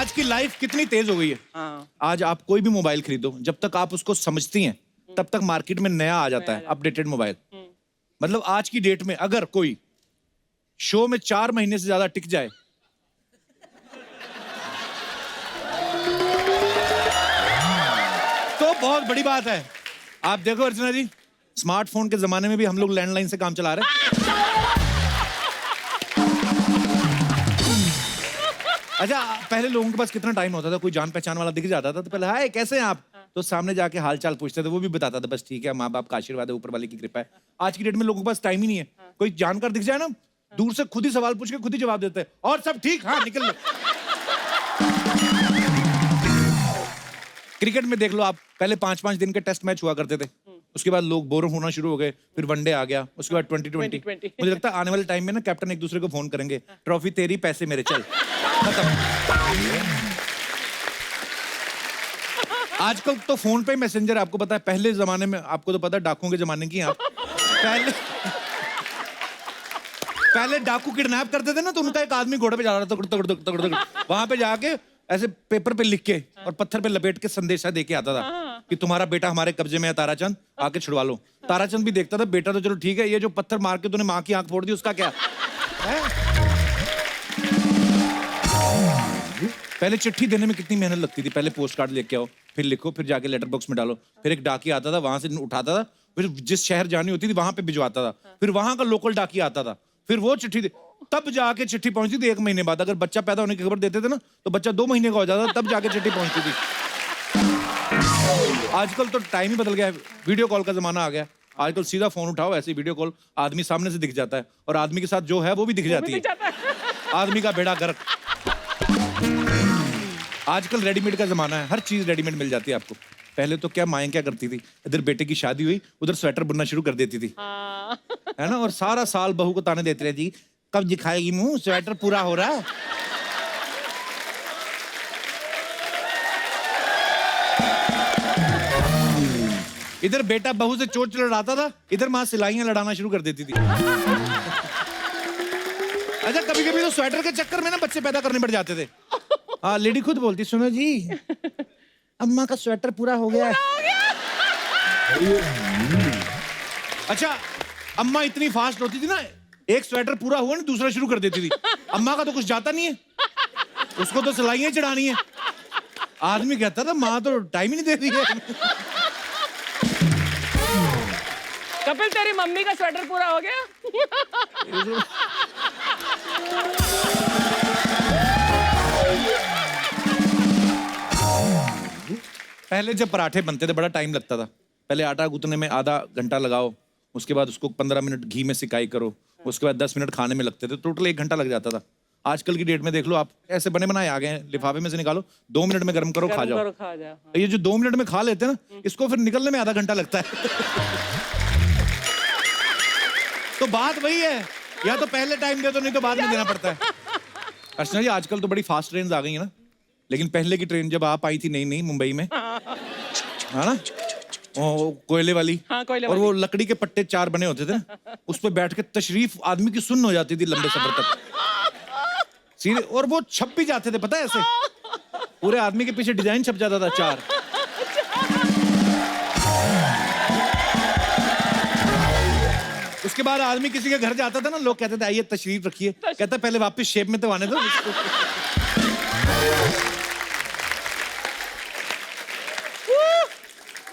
आज की लाइफ कितनी तेज हो गई है। हाँ। आज आप कोई भी मोबाइल खरीदो, जब तक आप उसको समझती हैं तब तक मार्केट में नया आ जाता है अपडेटेड मोबाइल। मतलब आज की डेट में अगर कोई शो में 4 महीने से ज्यादा टिक जाए तो बहुत बड़ी बात है। आप देखो अर्चना जी, स्मार्टफोन के जमाने में भी हम लोग लैंडलाइन से काम चला रहे हैं। अच्छा, पहले लोगों के पास कितना टाइम होता था, कोई जान पहचान वाला दिख जाता था तो पहले हाय कैसे हैं आप, तो सामने जाके हाल चाल पूछते थे, वो भी बताता था बस ठीक है, माँ बाप का आशीर्वाद है, ऊपर वाले की कृपा है। आज की डेट में लोगों के पास टाइम ही नहीं है। कोई जानकर दिख जाए ना, दूर से खुद ही सवाल पूछ के खुद ही जवाब देते हैं, और सब ठीक, हाँ निकल लो। क्रिकेट में देख लो आप, पहले 5-5 दिन के टेस्ट मैच हुआ करते थे, उसके बाद लोग बोर होना शुरू हो गए, फिर वनडे आ गया, उसके बाद 2020। मुझे लगता है आने वाले टाइम में ना कैप्टन एक दूसरे को फोन करेंगे, ट्रॉफी तेरी पैसे मेरे, चल खत्म। आजकल तो फोन पे मैसेंजर, आपको पता है पहले जमाने में, आपको तो पता है डाकुओं के जमाने की आप, पहले डाकू किडनैप करते थे ना, तो उनका एक आदमी घोड़े पे जा रहा था, तगड़ तगड़ तगड़ तगड़, वहां पे जाके ऐसे पेपर पे लिख के और पत्थर पे लपेट के संदेशा दे के आता था कि तुम्हारा बेटा हमारे कब्जे में है ताराचंद, आके छुड़वा लो। ताराचंद भी देखता था, बेटा तो चलो ठीक है, ये जो पत्थर मार के तूने माँ की आंख फोड़ दी उसका क्या है? पहले चिट्ठी देने में कितनी मेहनत लगती थी, पहले पोस्ट कार्ड लेके आओ, फिर लिखो, फिर जाके लेटर बॉक्स में डालो, फिर एक डाकिया आता था, वहां से उठाता था, फिर जिस शहर जानी होती थी वहां पे भिजवाता था, फिर वहां का लोकल डाकिया आता था, फिर वो चिट्ठी तब जाके चिट्ठी पहुंचती थी 1 महीने बाद। अगर बच्चा पैदा होने की खबर देते थे ना तो बच्चा 2 महीने का हो जाता था, तब जाके चिट्ठी पहुंचती थी। आजकल तो टाइम ही बदल गया है, वीडियो कॉल का जमाना आ गया। आजकल सीधा फोन उठाओ, ऐसे वीडियो कॉल, आदमी सामने से दिख जाता है और आदमी के साथ जो है वो भी दिख जाती है, आदमी का बेड़ा गर्क। आजकल रेडीमेड का जमाना है, हर चीज रेडीमेड मिल जाती है आपको। पहले तो क्या माएं क्या करती थी, इधर बेटे की शादी हुई, उधर स्वेटर बुनना शुरू कर देती थी, है ना, और सारा साल बहू को ताने देती रहती, कब दिखाएगी मुंह, स्वेटर पूरा हो रहा है। इधर बेटा बहू से चोट लड़ाता था, इधर माँ सिलाइयां लड़ाना शुरू कर देती थी। अच्छा, कभी कभी तो स्वेटर के चक्कर में ना बच्चे पैदा करने पड़ जाते थे। हाँ, लेडी खुद बोलती, सुनो जी अम्मा का स्वेटर पूरा हो गया है। अच्छा, अम्मा इतनी फास्ट होती थी ना, एक स्वेटर पूरा हुआ ना दूसरा शुरू कर देती थी। अम्मा का तो कुछ जाता नहीं है, उसको तो सिलाइयां चढ़ानी है। आदमी कहता था माँ तो टाइम ही नहीं दे रही है। कपिल, तेरी मम्मी का स्वेटर पूरा हो गया? पहले जब पराठे बनते थे बड़ा टाइम लगता था। पहले आटा गूंथने में आधा घंटा लगाओ, उसके बाद उसको 15 मिनट घी में सिकाई करो, उसके बाद 10 मिनट खाने में लगते थे, टोटल 1 घंटा लग जाता था। आजकल की डेट में देख लो आप, ऐसे बने बनाए आ गए हैं, लिफाफे में से निकालो, 2 मिनट में गर्म करो, खा जाओ। ये जो 2 मिनट में खा लेते हैं ना, इसको फिर निकलने में आधा घंटा लगता है। तो बात वही है, या तो पहले टाइम दे दो, नहीं तो बाद में देना पड़ता है। अर्चना जी, आजकल तो बड़ी फास्ट ट्रेन आ गई है ना, लेकिन पहले की ट्रेन जब आप आई थी नई नई मुंबई में, है ना, कोयले वाली, हाँ, कोयले और वो लकड़ी के पट्टे 4 बने होते थे ना, उस पर बैठ के तशरीफ आदमी की सुन्न हो जाती थी लंबे सफर तक सीधे, और वो छप भी जाते थे, पता है, ऐसे पूरे आदमी के पीछे डिजाइन छप जाता था 4। उसके बाद आदमी किसी के घर जाता था ना, लोग कहते थे आइए तशरीफ रखिए, कहता पहले वापस शेप में तो आने दो।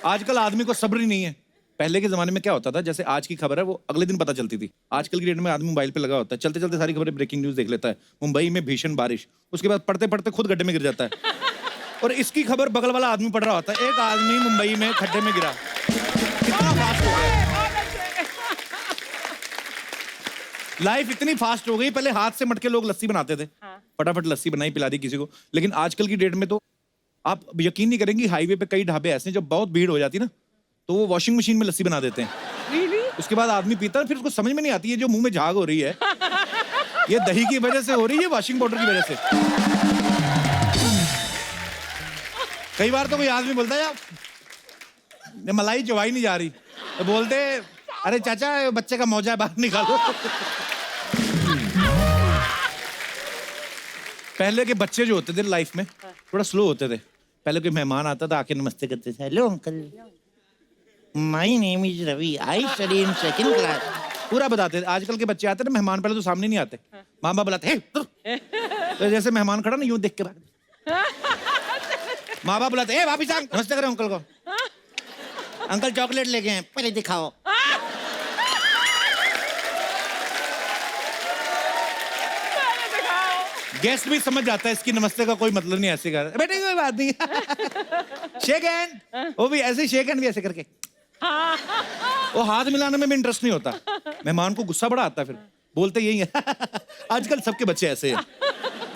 आजकल आदमी को सब्र ही नहीं है। पहले के जमाने में क्या होता था, जैसे आज की खबर है वो अगले दिन पता चलती थी। आजकल की डेट में आदमी मोबाइल पे लगा होता है, चलते चलते सारी खबरें, ब्रेकिंग न्यूज देख लेता है। मुंबई में भीषण बारिश, उसके बाद पढ़ते पढ़ते खुद गड्ढे में गिर जाता है, और इसकी खबर बगल वाला आदमी पढ़ रहा होता है, एक आदमी मुंबई में खड्डे में गिरा। कितना फास्ट हो गया, लाइफ इतनी फास्ट हो गई। पहले हाथ से मटके लोग लस्सी बनाते थे, फटाफट लस्सी बनाई पिला दी किसी को, लेकिन आजकल की डेट में तो आप यकीन नहीं करेंगी, हाईवे पे कई ढाबे ऐसे हैं जब बहुत भीड़ हो जाती है ना, तो वो वॉशिंग मशीन में लस्सी बना देते हैं। Really? उसके बाद आदमी पीता है, फिर उसको समझ में नहीं आती है जो मुंह में झाग हो रही है, ये दही की वजह से हो रही है, वॉशिंग पाउडर की वजह से। कई बार तो कोई आदमी बोलता है यार मलाई चबाई नहीं जा रही, तो बोलते अरे चाचा बच्चे का मौजा बाहर निकालो। पहले के बच्चे जो होते थे लाइफ में थोड़ा स्लो होते थे। पहले कोई मेहमान आता था, आके नमस्ते करते थे, hello uncle, my name is Ravi, I study in second class, पूरा बताते थे। आजकल के बच्चे आते ना, मेहमान पहले तो सामने नहीं आते, माँ बाप बुलाते, तो जैसे मेहमान खड़ा ना यूं देख के भाग, माँ बाप बुलाते, हे वापिस आ, नमस्ते करो अंकल को, अंकल चॉकलेट लेके हैं, पहले दिखाओ। गेस्ट भी समझ जाता है इसकी नमस्ते का कोई मतलब नहीं, ऐसे कर बेटे कोई बात नहीं, शेक हैंड, वो भी ऐसे शेक हैंड भी ऐसे करके, वो हाथ मिलाने में भी इंटरेस्ट नहीं होता। मेहमान को गुस्सा बड़ा आता है, फिर बोलते यही है। आजकल सबके बच्चे ऐसे हैं।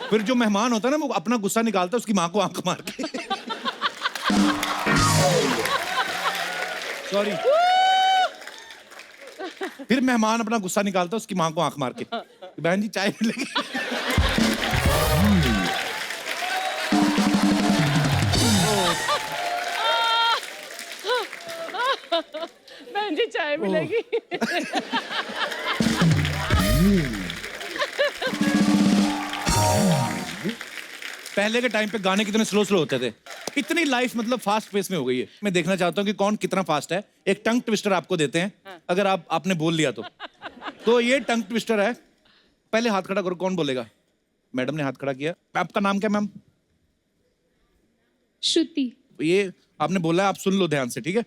फिर जो मेहमान होता है ना, वो अपना गुस्सा निकालता है उसकी माँ को आंख मार के। सॉरी। फिर मेहमान अपना गुस्सा निकालता है उसकी माँ को आंख मार के, बहन जी चाय मिलेगी। बहन जी चाय मिलेगी। पहले के टाइम पे गाने कितने स्लो स्लो होते थे, इतनी लाइफ मतलब फास्ट पेस में हो गई है। मैं देखना चाहता हूँ कि कौन कितना फास्ट है। एक टंग ट्विस्टर आपको देते हैं, अगर आपने बोल लिया तो ये टंग ट्विस्टर है। पहले हाथ खड़ा करो, कौन बोलेगा? मैडम ने हाथ खड़ा किया। आपका नाम क्या मैम? श्रुति। ये आपने बोला है, आप सुन लो ध्यान से, ठीक है?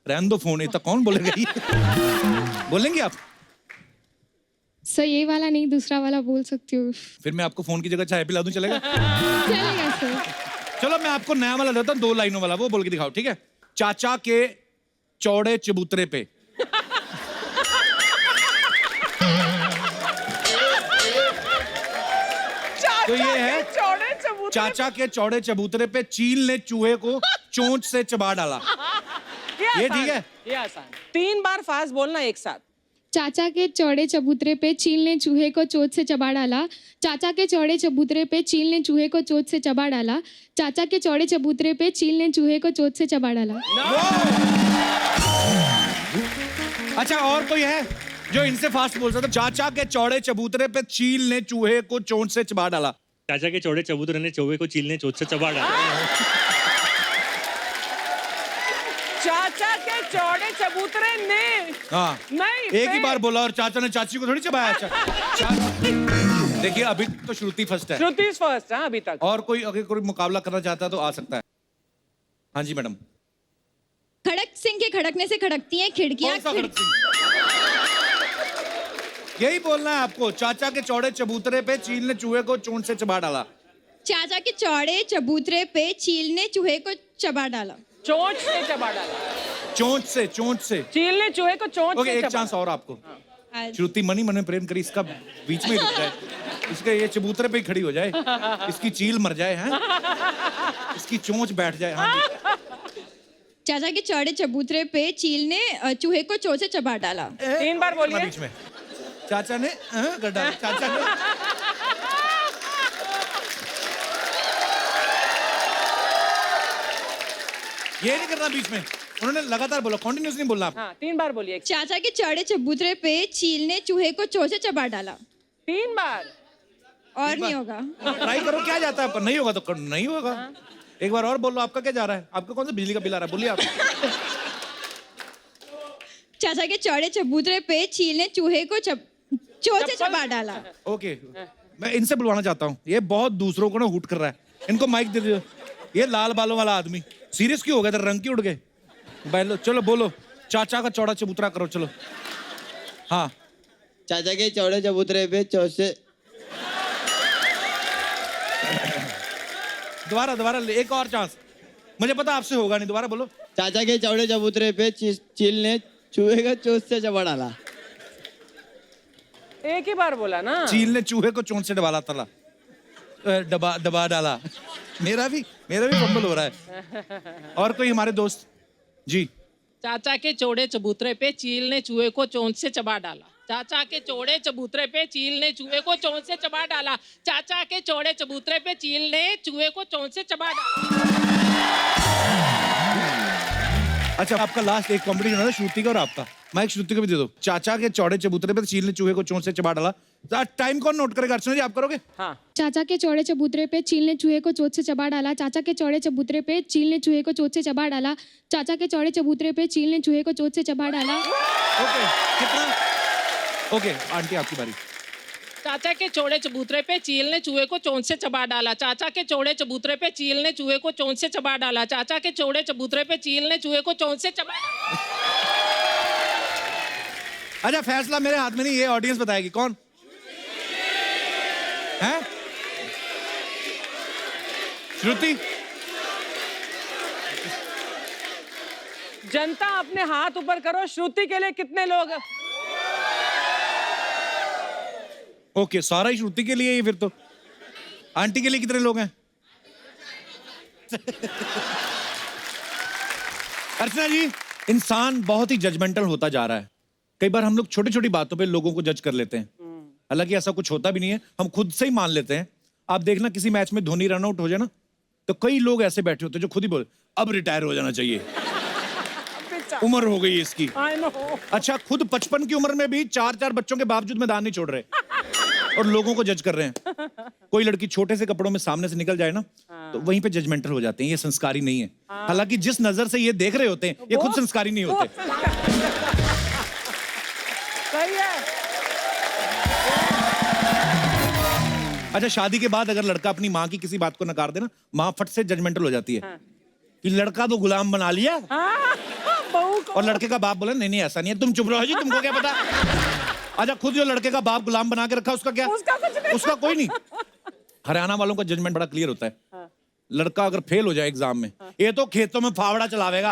रहने दो फोन, इतना कौन बोलेगा ये? बोलेंगे आप? सर ये वाला नहीं, दूसरा वाला बोल सकती हूँ। फिर मैं आपको फोन की जगह चाय पिला दूं, चलेगा? चलेगा सर। चलो मैं आपको नया वाला देता हूं, 2 लाइनों वाला, वो बोल के दिखाओ, ठीक है? चाचा के चौड़े चबूतरे पे। तो ये है, चौड़े चबूतरे। चाचा के चौड़े चबूतरे पे चील ने चूहे को चोंच से चबा डाला। ये ठीक है? ये आसान। 3 बार फास्ट बोलना एक साथ। चाचा के चौड़े चबूतरे पे चील ने चूहे को चोंच से चबा डाला। चाचा के चौड़े चबूतरे पे चील ने चूहे को चोंच से चबा डाला। चाचा के चौड़े चबूतरे पे चील ने चूहे को चोंच से चबा डाला। अच्छा, और कोई है जो इनसे फास्ट बोल सकता? चाचा के चौड़े चबूतरे पे चील ने चूहे को चोंच से चबा डाला। चाचा के चौड़े चबूतरे ने चौहे को चील ने चोंच से चबा डाला। चाचा के चौड़े चबूतरे ने। हाँ, नहीं, एक ही बार बोला और चाचा ने चाची को थोड़ी चबाया। देखिए अभी तो श्रुति फर्स्ट है। श्रुति फर्स्ट है अभी तक। और कोई अगर कोई मुकाबला करना चाहता है तो आ सकता है। हाँ जी मैडम। खड़क सिंह के खड़कने से खड़कती हैं खिड़कियां। कौन सा खड़क सिंह? यही बोलना है आपको। चाचा के चौड़े चबूतरे पे चील ने चूहे को चोंच से चबा डाला। चाचा के चौड़े चबूतरे पे चील ने चूहे को चबा डाला। चोंच से चबा डाला। चोंच से, चोंच से। चील ने चूहे को चोंच ओके, से एक चबा चांस और आपको। आज श्रुति मनी मन में प्रेम करी, इसका बीच में ही रुक जाए, इसके ये चबूतरे पे ही खड़ी हो जाए, इसकी चील मर जाए, हैं? इसकी चोंच बैठ जाए। हाँ जी। चाचा के चौड़े चबूतरे पे चील ने चूहे को चोंच से चबा डाला। 3 बार बोलिए। बीच में चाचा ने कर डाला। चाचा ने ये नहीं करना बीच में, उन्होंने लगातार बोला, कॉन्टिन्यूस नहीं बोलना। हाँ, 3 बार बोलिए। चाचा के चौड़े चबूतरे पे चील ने चूहे को चोंच से चबा डाला। 3 बार। और नहीं होगा। ट्राई करो, क्या जाता है, पर नहीं होगा तो नहीं होगा। एक बार और बोल लो। आपका क्या जा रहा है? आपका कौन सा बिजली का बिल आ रहा है? बोलिए आप। चाचा के चौड़े चबूतरे पे चील ने चूहे को चोंच से चबा डाला। ओके, मैं इनसे बुलवाना चाहता हूँ, ये बहुत दूसरों को ना हुट कर रहा है, इनको माइक दे दो। ये लाल बालों वाला आदमी सीरियस क्यों हो गया? रंग क्यों उड़ गए? बैलो, चलो बोलो। चाचा का चौड़ा चबूतरा करो, चलो। हाँ, चाचा के चौड़े चबूतरे पे चोंच से। दोबारा एक और चांस। मुझे पता आपसे होगा नहीं, दोबारा बोलो। चाचा के चौड़े चबूतरे पे चील ने चूहे का चोंच से चबा डाला। एक ही बार बोला ना। चील ने चूहे को चोंच से दबा डाला। मेरा भी फंबल हो रहा है। और कोई हमारे दोस्त जी? चाचा के चौड़े चबूतरे पे चील ने चूहे को चोंच से चबा डाला। चाचा के चौड़े चबूतरे पे चील ने चूहे को चोंच से चबा डाला। चाचा के चौड़े चबूतरे पे चील ने चूहे को चोंच से चबा डाला। अच्छा, आपका लास्ट एक कॉम्पिटिशन है श्रुति का और आपका। माइक श्रुति को भी दे दो। चाचा के चौड़े चबूतरे पे चील ने चूहे को चोंच से चबा डाला। टाइम कौन नोट करेगा? अर्चना जी आप करोगे? हाँ। चाचा के चौड़े चबूतरे पे चील ने चूहे को चोट से चबा डाला। चाचा के चौड़े चबूतरे पे चील ने चूहे को चोट से चबा डाला। चाचा के चौड़े चबूतरे पे चील ने चूहे को चोट से चबा डाला। ओके, कितना? ओके, आंटी आपकी बारी। चाचा के चौड़े चबूतरे पे चील ने चूहे को चोंच से चबा डाला। चाचा के चौड़े चबूतरे पे चील ने चूहे को चोंच से चबा डाला। चाचा के चौड़े चबूतरे पे चील ने चूहे को चोंच से चबा डाला। अच्छा, फैसला मेरे हाथ में नहीं, ये ऑडियंस बताएगी। कौन है? श्रुति। जनता अपने हाथ ऊपर करो। श्रुति के लिए कितने लोग? ओके, सारा ही श्रुति के लिए ही फिर तो। आंटी के लिए कितने लोग हैं? अर्चना जी, इंसान बहुत ही जजमेंटल होता जा रहा है। कई बार हम लोग छोटी छोटी बातों पे लोगों को जज कर लेते हैं, हालांकि ऐसा कुछ होता भी नहीं है, हम खुद से ही मान लेते हैं। आप देखना, किसी मैच में धोनी रन आउट हो जाए ना, तो कई लोग ऐसे बैठे होते हैं जो खुद ही बोले अब रिटायर हो जाना चाहिए, उम्र हो गई है इसकी। अच्छा, खुद 55 की उम्र में भी 4-4 बच्चों के बावजूद मैदान नहीं छोड़ रहे और लोगों को जज कर रहे हैं। कोई लड़की छोटे से कपड़ों में सामने से निकल जाए ना, तो वहीं पे जजमेंटल हो जाते हैं, ये संस्कारी नहीं है। हालांकि जिस नजर से ये देख रहे होते हैं, ये खुद संस्कारी नहीं होते। सही है। अच्छा, शादी के बाद अगर लड़का अपनी माँ की किसी बात को नकार दे ना, माँ फट से जजमेंटल हो जाती है कि लड़का तो गुलाम बना लिया। बहू को। और लड़के का बाप बोले नहीं नहीं ऐसा नहीं है, तुम चुप रहो जी, तुमको क्या पता। अच्छा, खुद जो लड़के का बाप गुलाम बना के रखा, उसका क्या? उसका कुछ नहीं। उसका कोई नहीं। हरियाणा वालों का जजमेंट बड़ा क्लियर होता है। लड़का अगर फेल हो जाए एग्जाम में, ये तो खेतों में फावड़ा चलावेगा।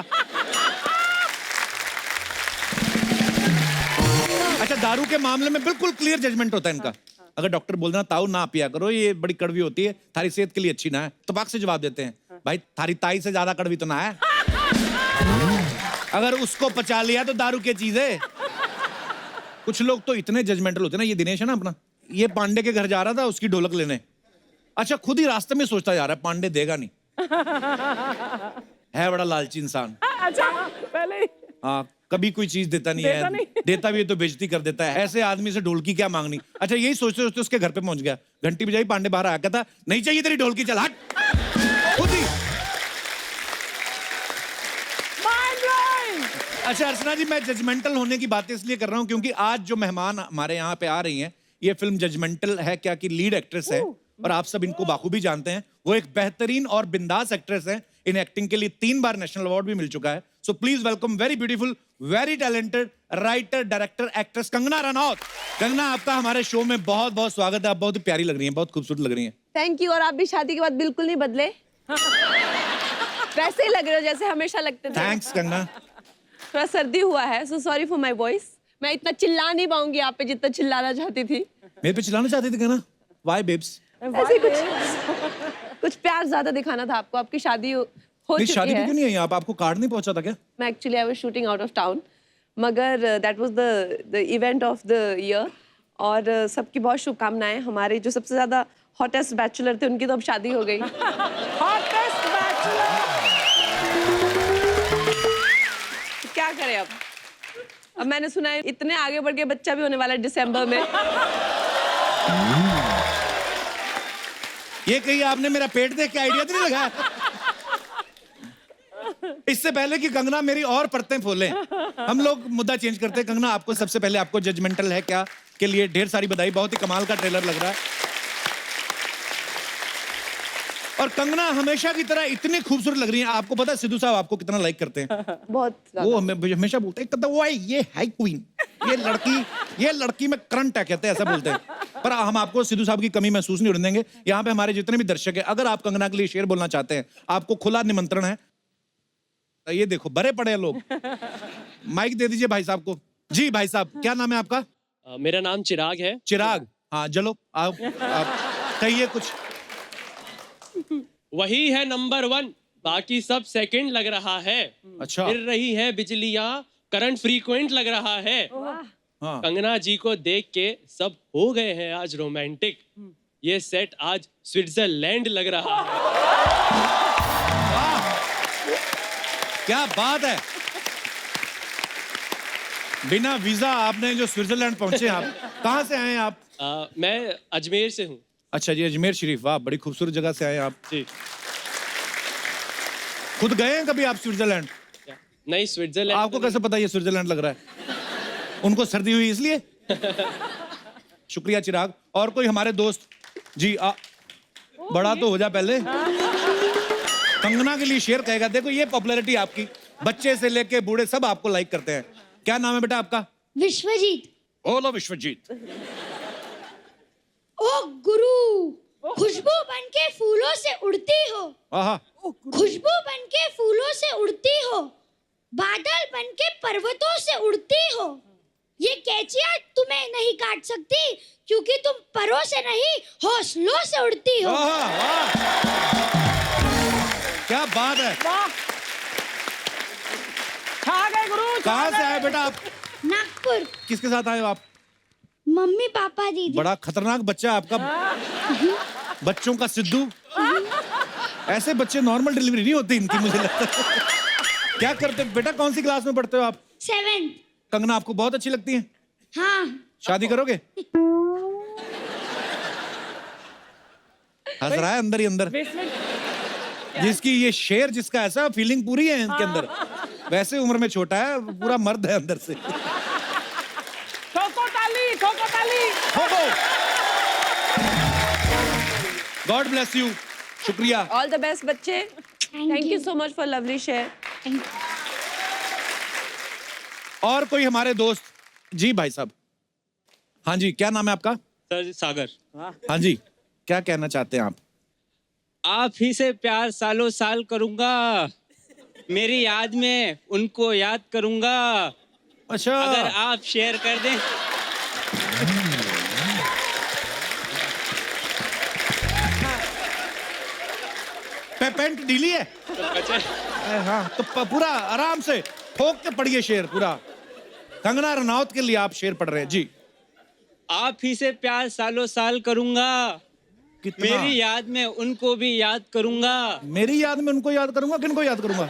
अच्छा, दारू के मामले में बिल्कुल क्लियर जजमेंट होता है इनका। अगर डॉक्टर बोल देना ताऊ ना पिया करो, ये बड़ी कड़वी होती है, थारी सेहत के लिए अच्छी ना है, तबाक से जवाब देते हैं भाई थारी ताई से ज्यादा कड़वी तो ना है। अगर उसको पचा लिया तो दारू की चीज है। कुछ लोग तो इतने जजमेंटल होते हैं ना, ये दिनेश है ना अपना, ये पांडे के घर जा रहा था उसकी ढोलक लेने। अच्छा, खुद ही रास्ते में सोचता जा रहा है पांडे देगा नहीं। है बड़ा लालची इंसान। अच्छा, पहले ही। हाँ, कभी कोई चीज देता नहीं है, देता भी है तो बेइज्जती कर देता है। ऐसे आदमी से ढोलकी क्या मांगनी। अच्छा, यही सोचते सोचते उसके घर पे पहुंच गया, घंटी बजाई, पांडे बाहर आया, कहता नहीं चाहिए तेरी ढोलकी, चल हट। खुद ही। अच्छा अर्चना जी, मैं जजमेंटल होने की बातें इसलिए कर रहा हूं क्योंकि आज जो मेहमान हमारे यहाँ पे आ रही हैं, ये फिल्म जजमेंटल है क्या की लीड एक्ट्रेस है और आप सब इनको बाखूबी जानते हैं। वो एक बेहतरीन और बिंदास एक्ट्रेस है। इन एक्टिंग के लिए 3 बार नेशनल अवार्ड भी मिल चुका है। So please welcome very beautiful, very talented writer, director, actress Kangana Ranaut. Kangana, आपका हमारे शो में बहुत बहुत स्वागत है। आप बहुत ही प्यारी लग रही हैं, बहुत खूबसूरत लग रही हैं। Thank you. और आप भी शादी के बाद बिल्कुल नहीं बदले। वैसे ही लग रहे हो जैसे हमेशा लगते थे। थैंक्स कंगना। थोड़ा सर्दी हुआ है, so sorry for my voice. मैं इतना चिल्ला नहीं पाऊंगी आप पे जितना चिल्लाना चाहती थी। मेरे पे चिल्लाना चाहती थी कंगना? Why babes? ऐसे कुछ प्यार ज्यादा दिखाना था आपको। आपकी शादी हो चुकी शादी है। पे क्यों नहीं आई आप? आपको कार्ड नहीं पहुंचा था क्या? मैं actually I was shooting out of town, मगर that was the event of the year. और सबकी बहुत शुभकामनाएं। हमारे जो सबसे ज्यादा हॉटेस्ट बैचलर थे उनकी तो अब शादी हो गई। Hottest bachelor. क्या करें अब मैंने सुना है इतने आगे बढ़ के बच्चा भी होने वाला है दिसंबर में। ये कहीं आपने मेरा पेट देख के आइडिया तो नहीं लगाया? इससे पहले कि कंगना मेरी और परतें खोले, हम लोग मुद्दा चेंज करते हैं। कंगना, आपको सबसे पहले आपको जजमेंटल है क्या के लिए ढेर सारी बधाई। बहुत ही कमाल का ट्रेलर लग रहा है। और कंगना हमेशा की तरह इतनी खूबसूरत लग रही है। आपको पता है सिद्धू साहब आपको कितना लाइक करते हैं? बहुत वो हमेशा बोलते हैं कहता वो है ये है क्वीन, ये लड़की में करंट है, कहते हैं ऐसा बोलते हैं। पर हम आपको सिद्धू साहब की कमी महसूस नहीं होने देंगे। यहाँ पे हमारे जितने भी दर्शक हैं, अगर आप कंगना के लिए शेर बोलना चाहते हैं, आपको खुला निमंत्रण है। ये देखो बड़े पड़े हैं लोग। माइक दे दीजिए भाई साहब को। जी भाई साहब, क्या नाम है आपका? मेरा नाम चिराग है। चिराग, हाँ चलो आप कहिए कुछ। वही है नंबर 1, बाकी सब सेकंड लग रहा है। अच्छा, गिर रही है बिजलियां, करंट फ्रीक्वेंट लग रहा है। हाँ। कंगना जी को देख के सब हो गए हैं आज रोमांटिक। ये सेट आज स्विट्जरलैंड लग रहा है। क्या बात है, बिना वीजा आपने जो स्विट्जरलैंड पहुंचे। आप कहाँ से आए हैं आप? मैं अजमेर से हूँ अच्छा जी, अजमेर शरीफ। वाह, बड़ी खूबसूरत जगह से आए हैं आप। जी। खुद गए हैं कभी आप स्विट्जरलैंड? नहीं, स्विट्जरलैंड आपको कैसे पता ये स्विट्जरलैंड लग रहा है? उनको सर्दी हुई इसलिए? शुक्रिया चिराग। और कोई हमारे दोस्त जी बड़ा तो हो जा पहले। कंगना के लिए शेर कहेगा। देखो ये पॉपुलैरिटी आपकी, बच्चे से लेके बूढ़े सब आपको लाइक करते हैं। क्या नाम है बेटा आपका? विश्वजीत। बोलो विश्वजीत। ओ गुरु, खुशबू बनके फूलों से उड़ती हो, आहा, खुशबू बनके फूलों से उड़ती हो, बादल बनके पर्वतों से उड़ती हो। ये कैचियां तुम्हें नहीं काट सकती क्योंकि तुम परों से नहीं हौसलों से उड़ती हो। आहा, वाह, क्या बात है। छा गए गुरु। कहाँ से आए बेटा आप? नागपुर। किसके साथ आए हो आप? मम्मी पापा दीदी। बड़ा खतरनाक बच्चा है आपका, बच्चों का सिद्धू। ऐसे बच्चे नॉर्मल डिलीवरी नहीं होती इनकी, मुझे लगता है। क्या करते बेटा, कौन सी क्लास में पढ़ते हो आप? 7th। कंगना आपको बहुत अच्छी लगती है? हाँ। शादी करोगे? हंस रहा है अंदर ही अंदर। जिसकी ये शेर, जिसका ऐसा फीलिंग पूरी है इनके अंदर, वैसे उम्र में छोटा है, पूरा मर्द है अंदर से। ठोको ताली, ठोको ताली। God bless you. शुक्रिया। ऑल द बेस्ट बच्चे। Thank you so much for lovely share. और कोई हमारे दोस्त जी? भाई साहब, हाँ जी, क्या नाम है आपका? सर सागर। हाँ जी, क्या कहना चाहते हैं आप ही से प्यार सालों साल करूंगा, मेरी याद में उनको याद करूंगा। अच्छा, अगर आप शेयर कर दें। पेंट ढीली है? हाँ, तो पूरा आराम से ठोक के पढ़िए शेर पूरा। कंगना रनौत के लिए आप शेर पढ़ रहे हैं जी। आप ही से प्यार सालों साल करूंगा, कितना? मेरी याद में उनको भी याद करूंगा। मेरी याद में उनको याद करूंगा, किनको याद करूंगा?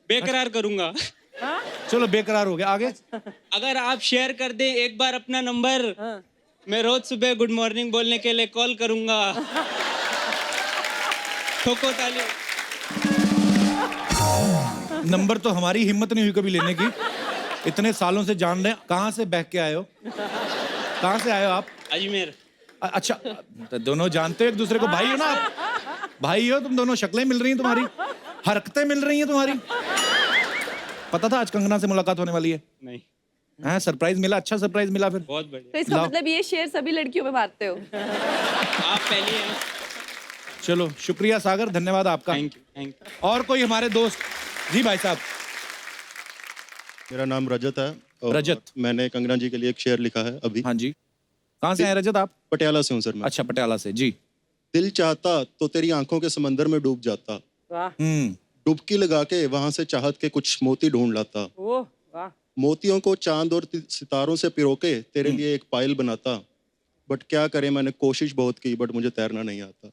बेकरार करूंगा। चलो बेकरार हो गया, आगे। अगर आप शेयर कर दें एक बार अपना नंबर, मैं रोज सुबह गुड मॉर्निंग बोलने के लिए कॉल करूंगा। ठोको ताली। नंबर तो हमारी हिम्मत नहीं हुई कभी लेने की, इतने सालों से जान रहे हैं। कहाँ से बह के आए हो? कहाँ से आए हो आप? अजमेर। अच्छा, तो दोनों जानते हो एक दूसरे को, भाई हो ना आप? भाई हो तुम दोनों, शक्लें मिल रही हैं तुम्हारी, हरकतें मिल रही हैं तुम्हारी। पता था आज कंगना से मुलाकात होने वाली है? नहीं। हाँ, सरप्राइज मिला, अच्छा सरप्राइज मिला फिर। बहुत बढ़िया। तो इसका लाओ। मतलब ये शेयर सभी लड़कियों में बांटते हो? आप पहली हैं। चलो शुक्रिया सागर, धन्यवाद आपका। Thank you, thank you. और कोई हमारे दोस्त जी? भाई साहब। मेरा नाम रजत है और रजत। मैंने कंगना जी के लिए एक शेर लिखा है अभी। हाँ जी, कहाँ से आए रजत आप? पटियाला से हूँ सर मैं। अच्छा, पटियाला से जी। दिल चाहता तो तेरी आंखों के समंदर में डूब जाता, डुबकी लगा के वहां से चाहत के कुछ मोती ढूंढ लाता, मोतियों को चांद और सितारों से पिरो के तेरे लिए एक पायल बनाता, बट क्या करे मैंने कोशिश बहुत की बट मुझे तैरना नहीं आता।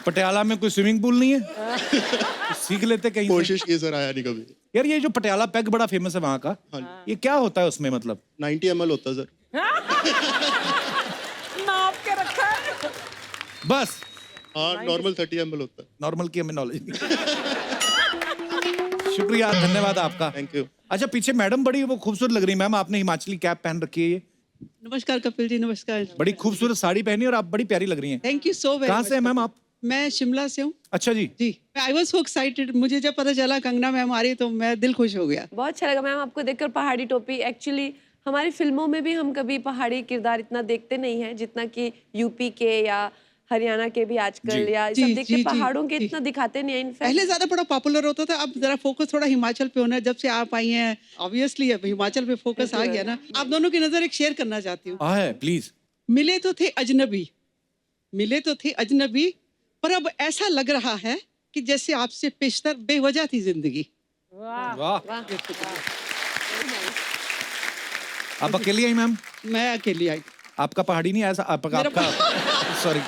पटियाला में कोई स्विमिंग पूल नहीं है? सीख लेते कहीं से। कोशिश की सर, आया नहीं कभी। यार ये जो पटियाला पैग बड़ा फेमस है वहाँ का, ये क्या होता है उसमें? मतलब 90 ml होता है सर। नाप के रखा है। बस हाँ, नॉर्मल 30 ml होता है। नॉर्मल की हमें नॉलेज नहीं। शुक्रिया, धन्यवाद आपका। Thank you. अच्छा, पीछे मैडम बड़ी वो खूबसूरत लग रही है। मैम, आपने हिमाचली कैप पहन रखी है, ये नमस्कार कपिल जी। नमस्कार। बड़ी खूबसूरत साड़ी पहनी और आप बड़ी प्यारी लग रही हैं। Thank you so very. कहाँ से हैं मैम आप? मैं शिमला से हूँ। अच्छा जी। जी, आई वाज सो एक्साइटेड। मुझे जब पता चला कंगना मैम आ रही तो मैं दिल खुश हो गया। बहुत अच्छा लगा मैम आपको देखकर। पहाड़ी टोपी, एक्चुअली हमारी फिल्मों में भी हम कभी पहाड़ी किरदार इतना देखते नहीं है जितना कि यूपी के या हरियाणा के भी आजकल, या सब देख के पहाड़ों के इतना दिखाते नहीं है। इनफैक्ट पहले ज्यादा बड़ा पॉपुलर होता था, अब जरा फोकस थोड़ा हिमाचल पे होना है। जब से आप आई हैं ऑब्वियसली अब हिमाचल पे फोकस आ गया ना। आप दोनों की नजर एक शेयर करना चाहती हूँ। है प्लीज। मिले तो थे अजनबी, मिले तो थे अजनबी, पर अब ऐसा लग रहा है कि जैसे आपसे पेशतर बेवजह थी जिंदगी। वाह। आप अकेली आई मैम? मैं अकेली आई। आपका पहाड़ी नहीं ऐसा आपका सॉरी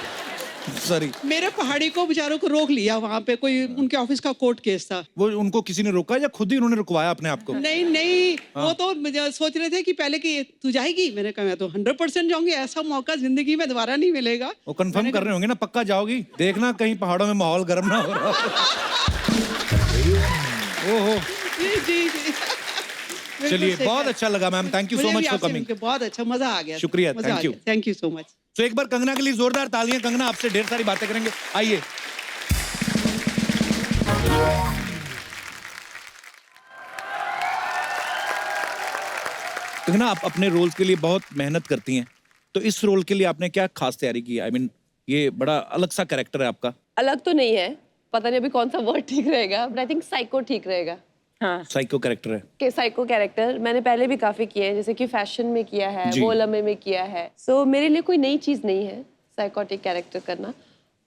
सॉरी मेरे पहाड़ी को बेचारों को रोक लिया वहाँ पे, कोई उनके ऑफिस का कोर्ट केस था। वो उनको किसी ने रोका या खुद ही उन्होंने रुकवाया अपने आप को? नहीं वो तो सोच रहे थे कि पहले कि तू जाएगी, मैंने कहा मैं तो 100% जाऊंगी, ऐसा मौका जिंदगी में दोबारा नहीं मिलेगा। वो कंफर्म कर रहे होंगे ना, पक्का जाओगी? देखना कहीं पहाड़ों में माहौल गर्म ना हो रहा ओहो। जी चलिए, बहुत अच्छा लगा ma'am, thank you so much for coming. बहुत अच्छा, मजा आ गया। शुक्रिया, थैंक यू सो मच। तो एक बार कंगना के लिए जोरदार तालियां। कंगना, आपसे ढेर सारी बातें करेंगे, आइए। कंगना, आप अपने रोल्स के लिए बहुत मेहनत करती हैं, तो इस रोल के लिए आपने क्या खास तैयारी की? आई मीन ये बड़ा अलग सा कैरेक्टर है आपका। अलग तो नहीं है, पता नहीं अभी कौन सा वर्ड ठीक रहेगा, बट आई थिंक साइको ठीक रहेगा। हाँ। साइको कैरेक्टर है के साइको कैरेक्टर मैंने पहले भी काफी किए हैं, जैसे कि फैशन में किया है, जी। वो लम्हे में किया है। सो मेरे लिए कोई नई चीज नहीं है साइकोटिक कैरेक्टर करना।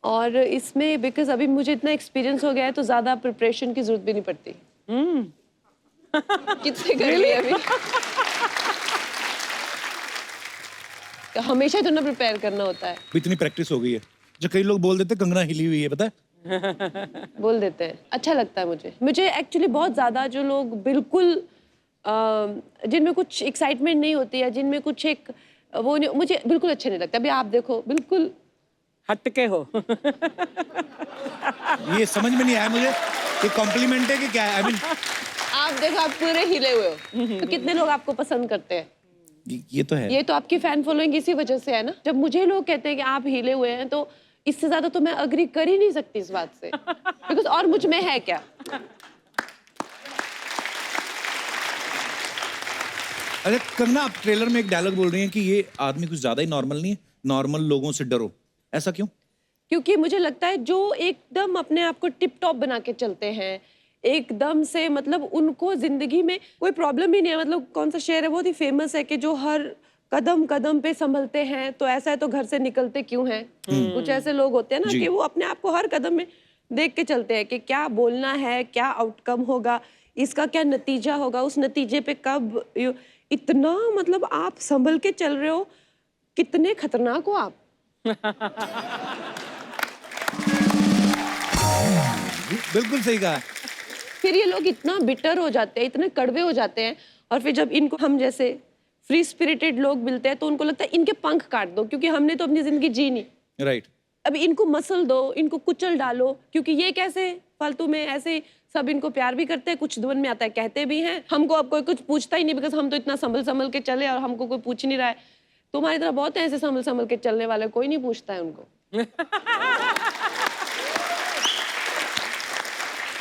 और इसमें बिकॉज अभी मुझे इतना एक्सपीरियंस हो गया है तो ज्यादा प्रिपरेशन की जरूरत भी नहीं पड़ती। कितने कर लिए अभी तो हमेशा तो ना प्रिपेयर करना होता है। इतनी प्रैक्टिस हो गई है, जो कई लोग बोल देते कंगना हिली हुई है, पता है? बोल देते हैं, अच्छा लगता है मुझे एक्चुअली बहुत ज्यादा जो लोग बिल्कुल जिनमें कुछ एक्साइटमेंट नहीं होती है, जिनमें कुछ एक वो नहीं, मुझे बिल्कुल अच्छे नहीं लगता। अभी आप देखो, बिल्कुल हटके हो। ये समझ में नहीं आया मुझे, ये कॉम्प्लीमेंट है कि क्या है? आई मीन आप देखो, आप पूरे हिले हुए हो, तो कितने लोग आपको पसंद करते हैं? ये तो है। ये तो आपकी फैन फॉलोइंग इसी वजह से है ना। जब मुझे लोग कहते हैं कि आप हिले हुए हैं, तो इससे ज्यादा तो मैं अग्री कर ही नहीं सकती इस बात से, बिकॉज और मुझ में है क्या। अरे कंगना, आप ट्रेलर में एक डायलॉग बोल रही हैं कि ये आदमी कुछ ज्यादा ही नॉर्मल नहीं है, नॉर्मल लोगों से डरो, ऐसा क्यों? क्योंकि मुझे लगता है जो एकदम अपने आप को टिप टॉप बना के चलते हैं, एकदम से मतलब उनको जिंदगी में कोई प्रॉब्लम ही नहीं है। मतलब कौन सा शेर है, बहुत ही फेमस है कि जो हर कदम कदम पे संभलते हैं, तो ऐसा है तो घर से निकलते क्यों हैं। कुछ ऐसे लोग होते हैं ना कि वो अपने आप को हर कदम में देख के चलते हैं कि क्या बोलना है, क्या आउटकम होगा, इसका क्या नतीजा होगा, उस नतीजे पे कब इतना मतलब आप संभल के चल रहे हो, कितने खतरनाक हो आप। बिल्कुल सही कहा। फिर ये लोग इतना बिटर हो जाते हैं, इतने कड़वे हो जाते हैं, और फिर जब इनको हम जैसे फ्री स्पिरिटेड लोग मिलते हैं तो उनको लगता है इनके पंख काट दो, क्योंकि हमने तो अपनी जिंदगी जी नहीं। राइट। अभी इनको मसल दो, इनको कुचल डालो, क्योंकि ये कैसे फालतू में ऐसे सब इनको प्यार भी करते हैं, कुछ मन में आता है कहते भी हैं। हमको अब कोई कुछ पूछता ही नहीं, बिकॉज हम तो इतना संभल संभल के चले और हमको कोई पूछ नहीं रहा है। तुम्हारी तरह बहुत है ऐसे संभल संभल के चलने वाले, कोई नहीं पूछता है उनको।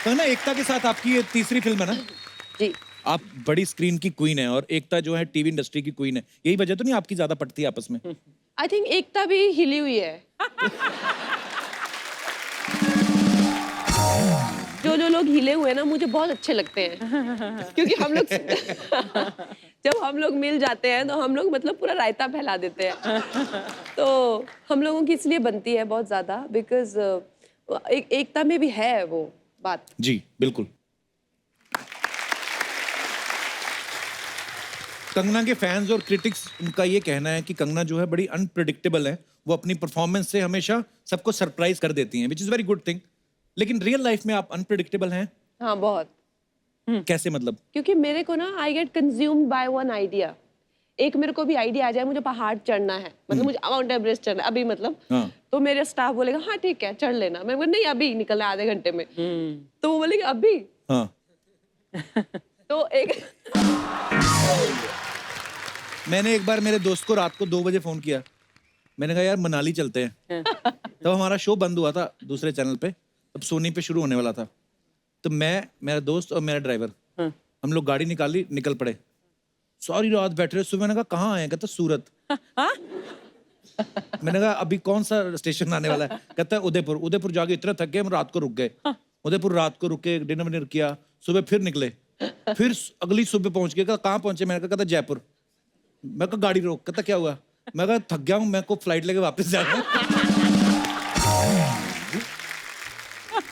तो ना, एकता के साथ आपकी ये तीसरी फिल्म है ना जी। आप बड़ी स्क्रीन की क्वीन है और एकता जो है टीवी इंडस्ट्री की क्वीन है, यही वजह तो नहीं आपकी ज्यादा पटती है आपस में? आई थिंक एकता भी हिली हुई है। जो लोग हिले हुए हैं ना, मुझे बहुत अच्छे लगते हैं, क्योंकि हम लोग जब हम लोग मिल जाते हैं तो हम लोग मतलब पूरा रायता फैला देते हैं। तो हम लोगों की इसलिए बनती है बहुत ज्यादा, बिकॉज एकता में भी है वो बात। जी बिल्कुल। कंगना के फैंस और क्रिटिक्स, उनका ये कहना है कि कंगना जो है बड़ी अनप्रेडिक्टेबल है, वो अपनी परफॉर्मेंस से हमेशा सबको सरप्राइज कर देती हैं, which is very good thing. लेकिन रियल लाइफ में आप अनप्रेडिक्टेबल हैं? हाँ, बहुत। कैसे मतलब? क्योंकि मेरे को ना I get consumed by one idea. एक मेरे को भी आइडिया आ जाए मुझे पहाड़ चढ़ना है, मतलब मुझे माउंट एवरेस्ट चढ़ना है अभी, मतलब हाँ। तो मेरे स्टाफ बोलेगा हाँ ठीक है चढ़ लेना। मैं बोले नहीं अभी निकलना है, आधे घंटे में। तो वो बोलेगा अभी। हाँ। तो एक मैंने एक बार मेरे दोस्त को रात को 2 बजे फोन किया, मैंने कहा यार मनाली चलते हैं। तब हमारा शो बंद हुआ था दूसरे चैनल पे, तब सोनी पे शुरू होने वाला था। तो मैं, मेरा दोस्त और मेरा ड्राइवर, हम लोग गाड़ी निकाली, निकल पड़े। सारी रात बैठ रहे, सुबह मैंने कहा कहाँ आए? कहता सूरत। मैंने कहा अभी कौन सा स्टेशन आने वाला है? कहता है उदयपुर। उदयपुर जाके इतना थक गए हम, रात को रुक गए। उदयपुर रात को रुके, डिनर विनर किया, सुबह फिर निकले, फिर अगली सुबह पहुंच गए। कहाँ पहुंचे? मैंने कहा जयपुर। मैं कहा गाड़ी रोक। कहता क्या हुआ? मैं कहा थक गया हूँ, मैं को फ्लाइट लेके वापस जाना।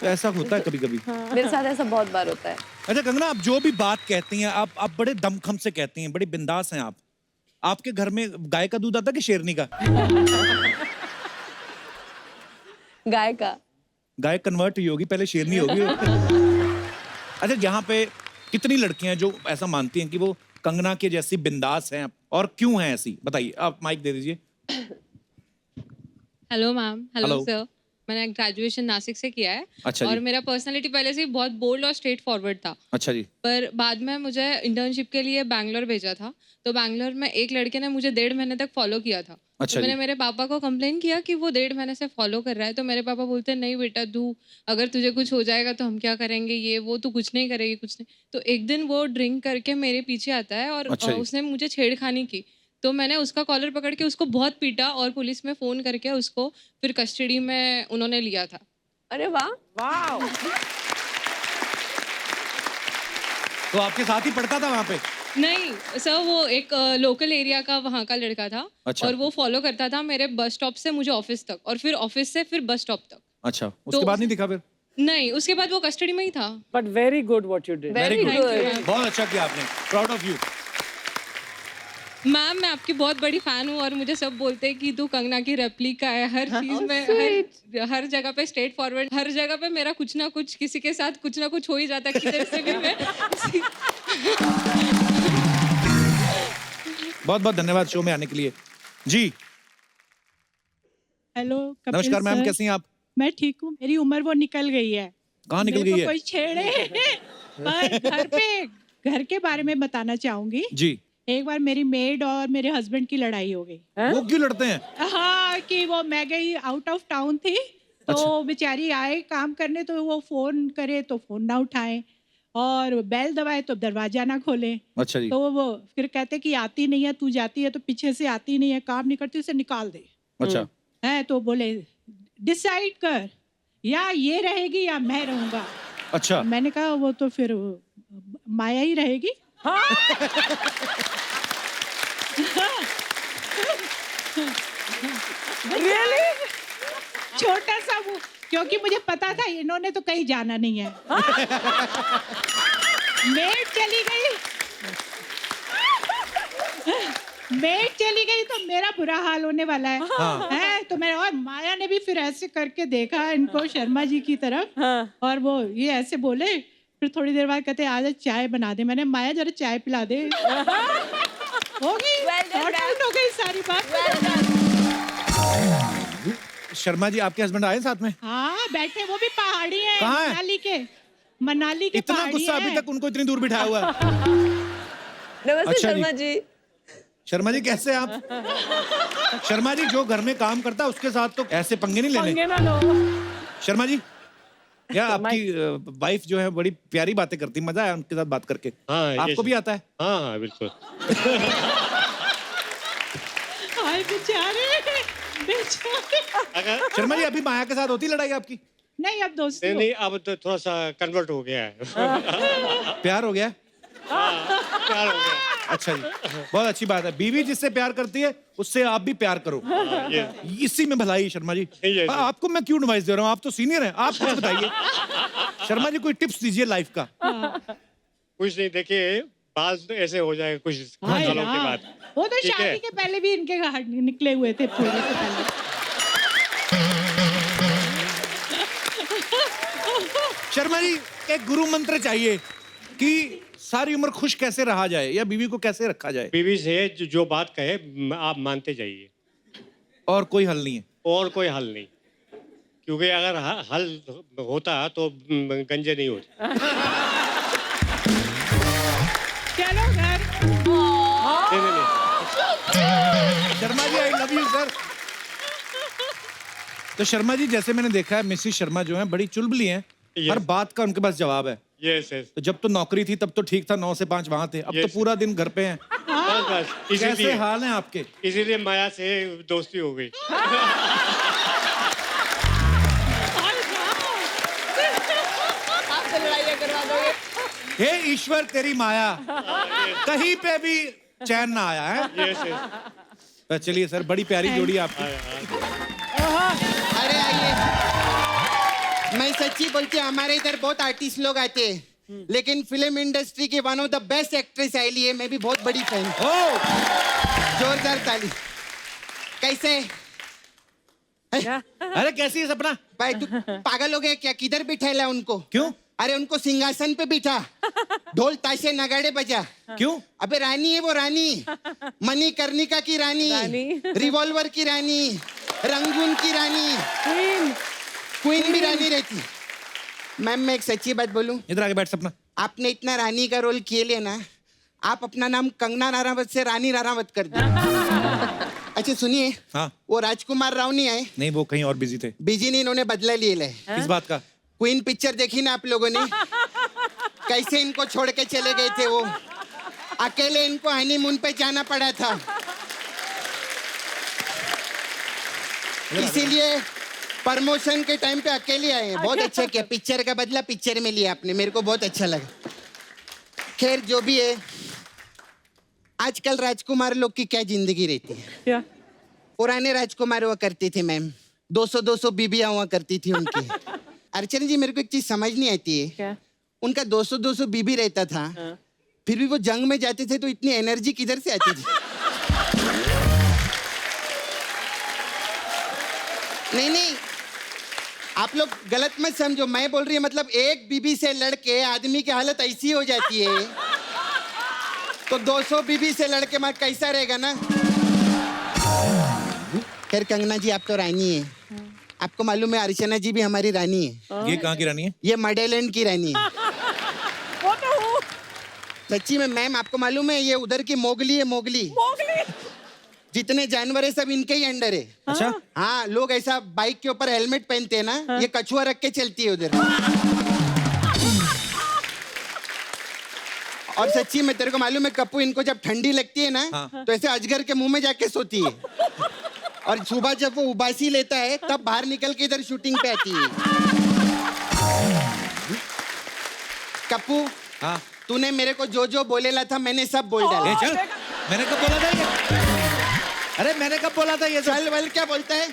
तो ऐसा होता है कभी कभी। मेरे साथ ऐसा बहुत बार होता है। अच्छा कंगना, आप जो भी बात कहती हैं आप बड़े दमखम से कहती हैं, बड़ी बिंदास हैं आप। आपके घर में गाय का दूध आता कि शेरनी का? गाय का। गाय कन्वर्ट हुई होगी, पहले शेरनी होगी। अच्छा, यहाँ पे कितनी लड़कियां हैं जो ऐसा मानती हैं कि वो कंगना के जैसी बिंदास हैं, और क्यों हैं ऐसी? बताइए, आप माइक दे दीजिए। Hello ma'am. Hello Hello. Sir. मैंने ग्रेजुएशन नासिक से किया है। अच्छा और जी। मेरा पर्सनालिटी पहले से ही बहुत बोल्ड और स्ट्रेट फॉरवर्ड था। अच्छा जी। पर बाद में मुझे इंटर्नशिप के लिए बैंगलोर भेजा था, तो बैंगलोर में एक लड़के ने मुझे 1.5 महीने तक फॉलो किया था। अच्छा तो मैंने जी। मेरे पापा को कंप्लेन किया कि वो 1.5 महीने से फॉलो कर रहा है, तो मेरे पापा बोलते हैं नहीं बेटा, तू अगर तुझे कुछ हो जाएगा तो हम क्या करेंगे, ये वो, तू कुछ नहीं करेगी, कुछ नहीं। तो एक दिन वो ड्रिंक करके मेरे पीछे आता है और अच्छा जी। उसने मुझे छेड़खानी की। तो मैंने उसका कॉलर पकड़ के उसको बहुत पीटा और पुलिस में फ़ोन करके उसको फिर कस्टडी में उन्होंने लिया था। अरे वाह। वाह। तो आपके साथ ही पढ़ता था वहाँ पे? नहीं सर, वो एक लोकल एरिया का वहाँ का लड़का था। अच्छा। और वो फॉलो करता था मेरे बस स्टॉप से मुझे ऑफिस तक, और फिर ऑफिस से फिर बस स्टॉप तक। अच्छा, उसके बाद नहीं दिखा फिर? नहीं, उसके बाद वो कस्टडी में ही था। But very good what you did. Very Thank you, good, बहुत अच्छा किया आपने, प्राउड ऑफ यू। मैम मैं आपकी बहुत बड़ी फैन हूँ और मुझे सब बोलते हैं कि तू कंगना की रेप्लिका है हर चीज में, हर जगह पे स्ट्रेट फॉरवर्ड, हर जगह पे मेरा कुछ ना कुछ किसी के साथ कुछ ना कुछ हो ही जाता है, किधर से भी मैं। बहुत बहुत धन्यवाद शो में आने के लिए। जी हेलो नमस्कार मैम, कैसी हैं आप? मैं ठीक हूँ। मेरी उम्र वो निकल गई है। कहाँ निकल मेरे गई को है? कोई छेड़े पर घर के बारे में बताना चाहूंगी। जी। एक बार मेरी मेड और मेरे हस्बैंड की लड़ाई हो गई। वो क्यों लड़ते हैं? हाँ, कि वो मैं गई आउट ऑफ टाउन थी, तो अच्छा। बेचारी आए काम करने, तो वो फोन करे तो फोन ना उठाए, और बेल दबाए तो दरवाजा ना खोले। अच्छा जी। तो वो फिर कहते कि आती नहीं है, तू जाती है तो पीछे से आती नहीं है, काम नहीं करती, उसे निकाल दे। अच्छा। है तो बोले डिसाइड कर, या ये रहेगी या मैं रहूंगा। अच्छा। मैंने कहा वो तो फिर माया ही रहेगी। रियली? छोटा सा वो, क्योंकि मुझे पता था इन्होंने तो कहीं जाना नहीं है। मेड चली गई, मेड चली गई तो मेरा बुरा हाल होने वाला है। हाँ। हैं, तो मैं, और माया ने भी फिर ऐसे करके देखा इनको, शर्मा जी की तरफ, और वो ये ऐसे बोले। फिर थोड़ी देर बाद कहते आज चाय बना दे। मैंने माया जरा चाय पिला दे। होगी, सॉर्ट आउट हो गई सारी बात। शर्मा जी आपके हस्बैंड आए साथ में? हाँ बैठे, वो भी पहाड़ी है। कहाँ है? मनाली के इतना पहाड़ी गुस्सा है। अभी तक उनको इतनी दूर बिठाया हुआ है। नमस्ते अच्छा शर्मा जी। शर्मा जी कैसे हैं आप? शर्मा जी जो घर में काम करता है उसके साथ तो ऐसे पंगे नहीं लेने। पंगे ना लो। शर्मा जी, या आपकी वाइफ जो है बड़ी प्यारी बातें करती, मजा आया उनके साथ बात करके। हाँ, आपको भी आता है? हाँ हाँ बिल्कुल। हाय बेचारे, बेचारे। अगर शर्मा जी अभी माया के साथ होती लड़ाई आपकी? नहीं, अब दोस्ती नहीं अब तो थोड़ा सा कन्वर्ट हो गया है। प्यार हो गया? प्यार हो गया। अच्छा जी, बहुत अच्छी बात है। बीवी जिससे प्यार करती है उससे आप भी प्यार करो, इसी में भलाई। शर्मा जी आपको मैं क्यों एडवाइस दे रहा हूँ, आप तो सीनियर हैं, आप कुछ बताइए। शर्मा जी कोई टिप्स दीजिए लाइफ का। कुछ नहीं, देखिए बाल तो ऐसे हो जाएगा कुछ सालों के बाद। वो तो ठीक है। शादी के पहले भी इनके निकले हुए थे थोड़े से पहले। शर्मा जी एक गुरु मंत्र चाहिए कि सारी उम्र खुश कैसे रहा जाए, या बीवी को कैसे रखा जाए? बीवी से जो बात कहे आप मानते जाइए, और कोई हल नहीं है? और कोई हल नहीं, क्योंकि अगर हल होता तो गंजे नहीं होते। चलो घर। नहीं। Sharma ji I love you sir. तो शर्मा जी जैसे मैंने देखा है मिसिस शर्मा जो है बड़ी चुलबुली हैं, हर बात का उनके पास जवाब है। यस। तो जब तो नौकरी थी तब तो ठीक था, 9 से 5 वहां थे, अब तो पूरा दिन घर पे हैं। बस कैसे हाल हैं आपके? इसीलिए माया से दोस्ती हो गई। आपसे लड़ाइयाँ करवा दोगे। हे ईश्वर तेरी माया, कहीं पे भी चैन ना आया है। यस। तो चलिए सर, बड़ी प्यारी जोड़ी आपकी। अरे आइए। मैं सच्ची बोलती हूँ, हमारे इधर बहुत आर्टिस्ट लोग आते हैं, लेकिन फिल्म इंडस्ट्री की one of the best actress आईली है, मैं भी बहुत बड़ी फैन। जोरदार ताली। कैसे? अरे कैसी है सपना? भाई तू पागल हो गया क्या? किधर बिठाला उनको? क्यों? अरे उनको सिंहासन पे बिठा, ढोल ताशे नगाड़े बजा। क्यों? अबे रानी है वो, रानी मणिकर्णिका की रानी, रिवॉल्वर की रानी, रंगून की रानी, क्वीन भी रानी रहती। मैम मैं एक सच्ची बात बोलूं? इधर आके बैठ सपना। आपने इतना रानी का रोल किए लिए ना, आप अपना नाम कंगना राणावत से रानी राणावत कर दो। अच्छा सुनिए, हाँ वो राजकुमार राव नहीं आए? नहीं, वो कहीं और बिजी थे। बिजी नहीं, इन्होंने बदला लिए ले। किस बात का? क्वीन पिक्चर देखी ना आप लोगों ने? कैसे इनको छोड़ के चले गए थे वो, अकेले इनको हनीमून पे जाना पड़ा था। इसीलिए प्रमोशन के टाइम पे अकेले आए हैं। बहुत अच्छा किया, पिक्चर का बदला पिक्चर में लिया आपने, मेरे को बहुत अच्छा लगा। खैर जो भी है, आजकल राजकुमार लोग की क्या जिंदगी रहती है। पुराने राजकुमार हुआ करते थे मैम, 200 बीबियां हुआ करती थी उनकी। अर्चना जी मेरे को एक चीज समझ नहीं आती है, क्या? उनका 200 बीबी रहता था, फिर भी वो जंग में जाते थे तो इतनी एनर्जी किधर से आती थी? नहीं, आप लोग गलत मत समझो, मैं बोल रही हूँ मतलब एक बीबी से लड़के आदमी की हालत ऐसी हो जाती है, तो 200 बीबी से लड़के मार कैसा रहेगा ना। खैर कंगना जी आप तो रानी है, आपको मालूम है अर्चना जी भी हमारी रानी है। ये कहाँ की रानी है? ये मडेलैंड की रानी है। सच्ची में मैम आपको मालूम है, ये उधर की मोगली है। मोगली जितने जानवर है सब इनके ही अंडर है। अच्छा? हाँ, लोग ऐसा बाइक के ऊपर हेलमेट पहनते हैं ना, ये कछुआ रख के चलती है उधर। और सच्ची में तेरे को मालूम है कप्पू, इनको जब ठंडी लगती है ना, तो ऐसे अजगर के मुंह में जाके सोती है, और सुबह जब वो उबासी लेता है तब बाहर निकल के इधर शूटिंग पे आती है। कप्पू, हाँ तूने मेरे को जो जो बोलेला था मैंने सब बोल डाला। चल, मैंने कब बोला था ये? अरे मैंने कब बोला था ये? चल वल क्या बोलता है?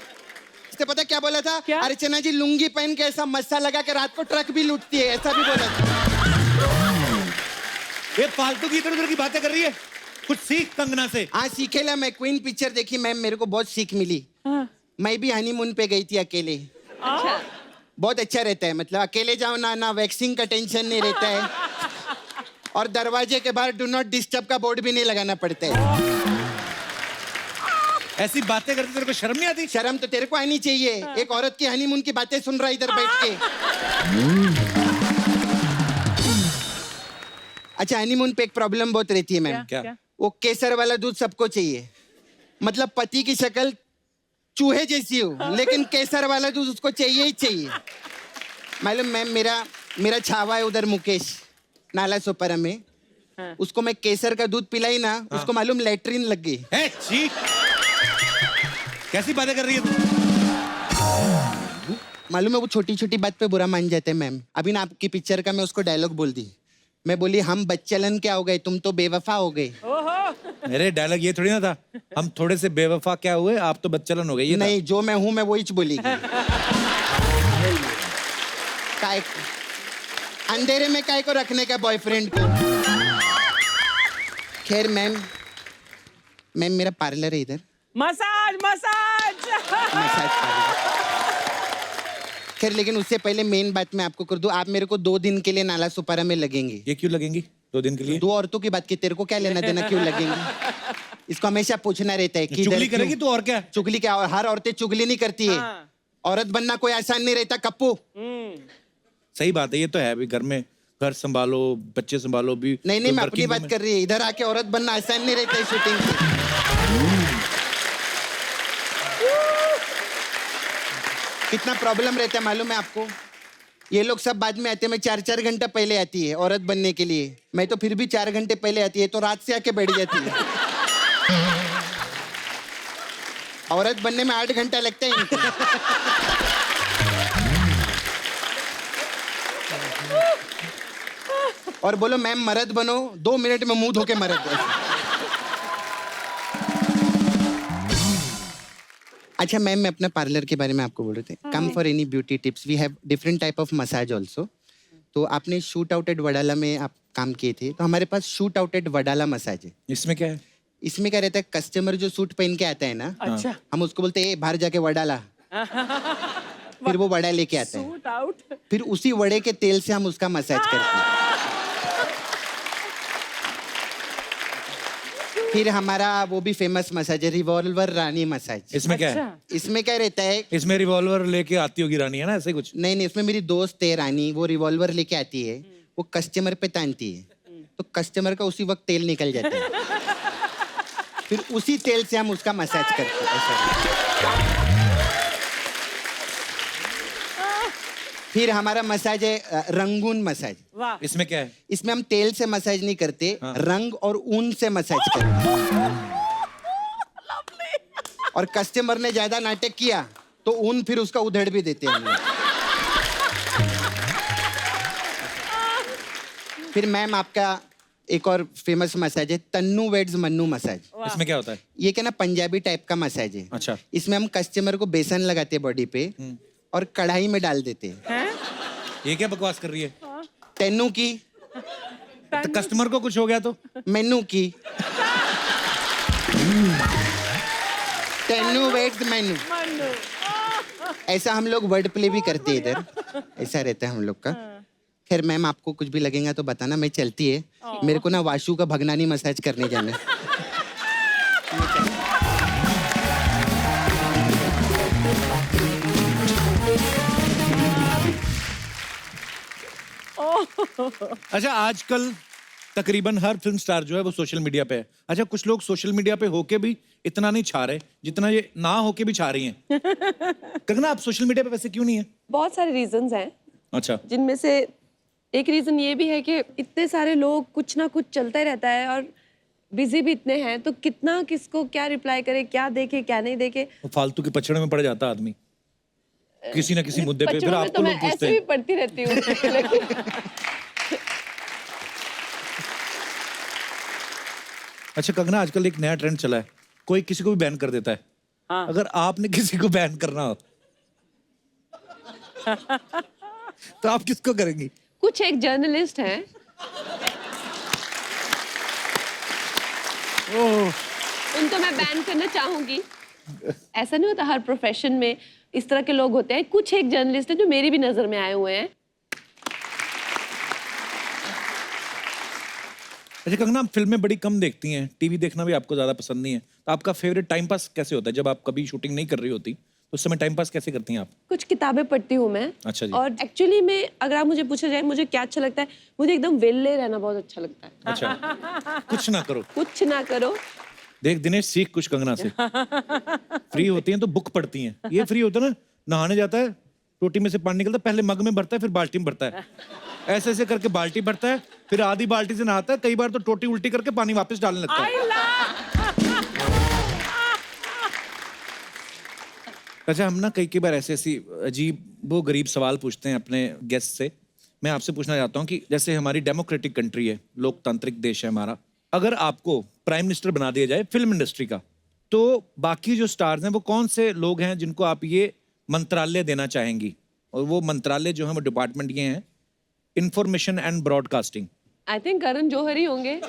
इसने पता क्या बोला था? अर्चना जी लुंगी पहन के ऐसा मस्सा लगा के रात को ट्रक भी लूटती है, ऐसा भी बोला था। ये फालतू की इधर उधर की बातें कर रही है, कुछ सीख कंगना से। हाँ सीखेला, मैं क्वीन पिक्चर देखी मैम, मेरे को बहुत सीख मिली। मैं भी हनीमून पे गई थी अकेले। बहुत अच्छा रहता है, मतलब अकेले जाओ ना वैक्सीन का टेंशन नहीं रहता है, और दरवाजे के बाहर डू नॉट डिस्टर्ब का बोर्ड भी नहीं लगाना पड़ता है। ऐसी बातें करते तेरे को शर्म नहीं आती? शर्म तो तेरे को आनी चाहिए, एक औरत की हनीमून की बातें सुन रहा इधर बैठ के। अच्छा हनीमून पे एक प्रॉब्लम बहुत रहती है मैम। क्या? वो केसर वाला दूध सबको चाहिए, मतलब पति की शक्ल चूहे जैसी हो, लेकिन केसर वाला दूध उसको चाहिए ही चाहिए। मालूम मैम, मेरा छावा है उधर मुकेश नाला सोपारा में, उसको मैं केसर का दूध पिलाई ना, उसको मालूम लेटरिन लग गई। कैसी बातें कर रही है तू? मालूम है वो छोटी छोटी बात पे बुरा मान जाते हैं मैम। अभी ना आपकी पिक्चर का मैं उसको डायलॉग बोल दी, मैं बोली हम बच्चलन क्या हो गए, तुम तो बेवफा हो गए। अरे डायलॉग ये थोड़ी ना था, हम थोड़े से बेवफा क्या हुए, आप तो बच्चलन हो गए। ये नहीं, जो मैं हूं मैं वही बोली। काय अंधेरे में काय को रखने का बॉयफ्रेंड को। खैर मैम मेरा पार्लर है इधर, मसाज खैर लेकिन उससे पहले मेन बात मैं आपको कर दूं, आप मेरे को 2 दिन के लिए नाला सुपारा में लगेंगे। ये क्यों लगेंगी 2 दिन के लिए? 2 औरतों की बात की, तेरे को क्या लेना देना क्यों लगेंगी? इसको हमेशा पूछना रहता है कि चुगली करेगी तू और क्या? चुगली क्या, और हर औरतें चुगली नहीं करती है। औरत बनना कोई आसान नहीं रहता कप्पू। सही बात है, ये तो है भी, घर में घर संभालो, बच्चे संभालो भी। नहीं मैं अपनी बात कर रही है, इधर आके औरत बनना आसान नहीं रहता है शूटिंग से। कितना प्रॉब्लम रहता है मालूम है आपको? ये लोग सब बाद में आते हैं, मैं 4 घंटा पहले आती है औरत बनने के लिए, मैं तो फिर भी 4 घंटे पहले आती है, तो रात से आके बैठ जाती है। औरत बनने में 8 घंटा लगता है इनको। और बोलो मैम मर्द बनो, 2 मिनट में मुंह धो के मर्द। अच्छा मैम, मैं अपना पार्लर के बारे में आपको बोल रहे थे. Come for any beauty tips, we have different type of massage also. तो आपने शूट आउट एट वडाला में आप काम किए थे, तो हमारे पास shoot out at Wadala massage है. इसमें क्या है? इसमें क्या रहता है, कस्टमर जो सूट पहन के आता है ना, अच्छा। हम उसको बोलते हैं बाहर जाके वडाला, फिर वो वड़ा लेके आता है, सूट आउट। फिर उसी वड़े के तेल से हम उसका मसाज करते हैं. फिर हमारा वो भी फेमस मसाज है, रिवॉल्वर रानी मसाज. इसमें क्या है? इसमें क्या रहता है, इसमें रिवॉल्वर लेके आती होगी रानी, है ना, ऐसे कुछ? नहीं, इसमें मेरी दोस्त है रानी, वो रिवॉल्वर लेके आती है, वो कस्टमर पे तानती है, तो कस्टमर का उसी वक्त तेल निकल जाता है, फिर उसी तेल से हम उसका मसाज करते हैं. फिर हमारा मसाज है रंगून मसाज. इसमें क्या है? इसमें हम तेल से मसाज नहीं करते, रंग और ऊन से मसाज करते हैं. और कस्टमर ने ज्यादा नाटक किया तो ऊन फिर उसका उधेड़ भी देते हैं हम लोग. फिर मैम आपका एक और फेमस मसाज है तन्नू वेड्स मन्नू मसाज. इसमें क्या होता है? ये क्या ना पंजाबी टाइप का मसाज है. अच्छा. इसमें हम कस्टमर को बेसन लगाते हैं बॉडी पे और कढ़ाई में डाल देते हैं. ये क्या बकवास कर रही है? तेनू की, तो कस्टमर को कुछ हो गया तो? मेनू की. तेनू वेट्स मेनू. ऐसा हम लोग वर्ड प्ले भी करते हैं इधर, ऐसा रहता है हम लोग का. खैर मैम, आपको कुछ भी लगेगा तो बताना, मैं चलती है, मेरे को ना वाशु का भगनानी मसाज करने जाना है. अच्छा, आजकल तकरीबन हर फिल्म स्टार जो है वो सोशल मीडिया पे है. अच्छा, कुछ लोग सोशल मीडिया पे होके भी इतना नहीं छा रहे जितना ये ना होके भी छा रही हैं. कंगना, आप सोशल मीडिया पे वैसे क्यों नहीं है? बहुत सारे रीजंस हैं. अच्छा. जिनमें से एक रीजन ये भी है कि इतने सारे लोग, कुछ ना कुछ चलता ही रहता है और बिजी भी इतने हैं, तो कितना किसको क्या रिप्लाई करे, क्या देखे क्या नहीं देखे. फालतू के पछड़े में पड़ जाता आदमी किसी ना किसी मुद्दे पे. फिर आपको तो लोग मैं पूछते ऐसे भी हैं. पढ़ती रहती हूँ. अच्छा कंगना, आजकल एक नया ट्रेंड चला है, कोई किसी को भी बैन कर देता है. हाँ. अगर आपने किसी को बैन करना हो तो आप किसको करेंगी? कुछ एक जर्नलिस्ट हैं, उनको मैं बैन करना चाहूंगी. ऐसा नहीं होता, हर प्रोफेशन में इस तरह के लोग होते हैं. कुछ एक जर्नलिस्ट हैं जो मेरी भी नजर में आए हुए हैं. अच्छा कंगना, आप फिल्में बड़ी कम देखती हैं, टीवी देखना भी आपको ज्यादा पसंद नहीं है, तो आपका फेवरेट टाइम पास कैसे होता है जब आप कभी शूटिंग नहीं कर रही होती, तो उस समय टाइम पास कैसे करती हैं आप? कुछ किताबें पढ़ती हूँ मैं. अच्छा जी. और एक्चुअली में अगर आप मुझे पूछा जाए मुझे क्या अच्छा लगता है, मुझे एकदम वेले रहना बहुत अच्छा लगता है. अच्छा, कुछ ना करो. कुछ ना करो. देख दिनेश, सीख कुछ कंगना से. फ्री होती हैं तो बुक पढ़ती हैं, ये फ्री होता है ना, नहाने जाता है, टोटी में से पानी निकलता है, पहले मग में भरता है, फिर बाल्टी में भरता है, ऐसे ऐसे करके बाल्टी भरता है, फिर आधी बाल्टी से नहाता है, कई बार तो टोटी उल्टी करके पानी वापस डालने लगता है. अच्छा, हम ना कई बार ऐसे ऐसी अजीब वो गरीब सवाल पूछते हैं अपने गेस्ट से. मैं आपसे पूछना चाहता हूँ कि जैसे हमारी डेमोक्रेटिक कंट्री है, लोकतांत्रिक देश है हमारा, अगर आपको प्राइम मिनिस्टर बना दिया जाए फिल्म इंडस्ट्री का, तो बाकी जो स्टार्स हैं वो कौन से लोग हैं जिनको आप ये मंत्रालय देना चाहेंगी? और वो मंत्रालय जो है वो डिपार्टमेंट ये हैं, information and broadcasting. I think Karan Johar ही होंगे.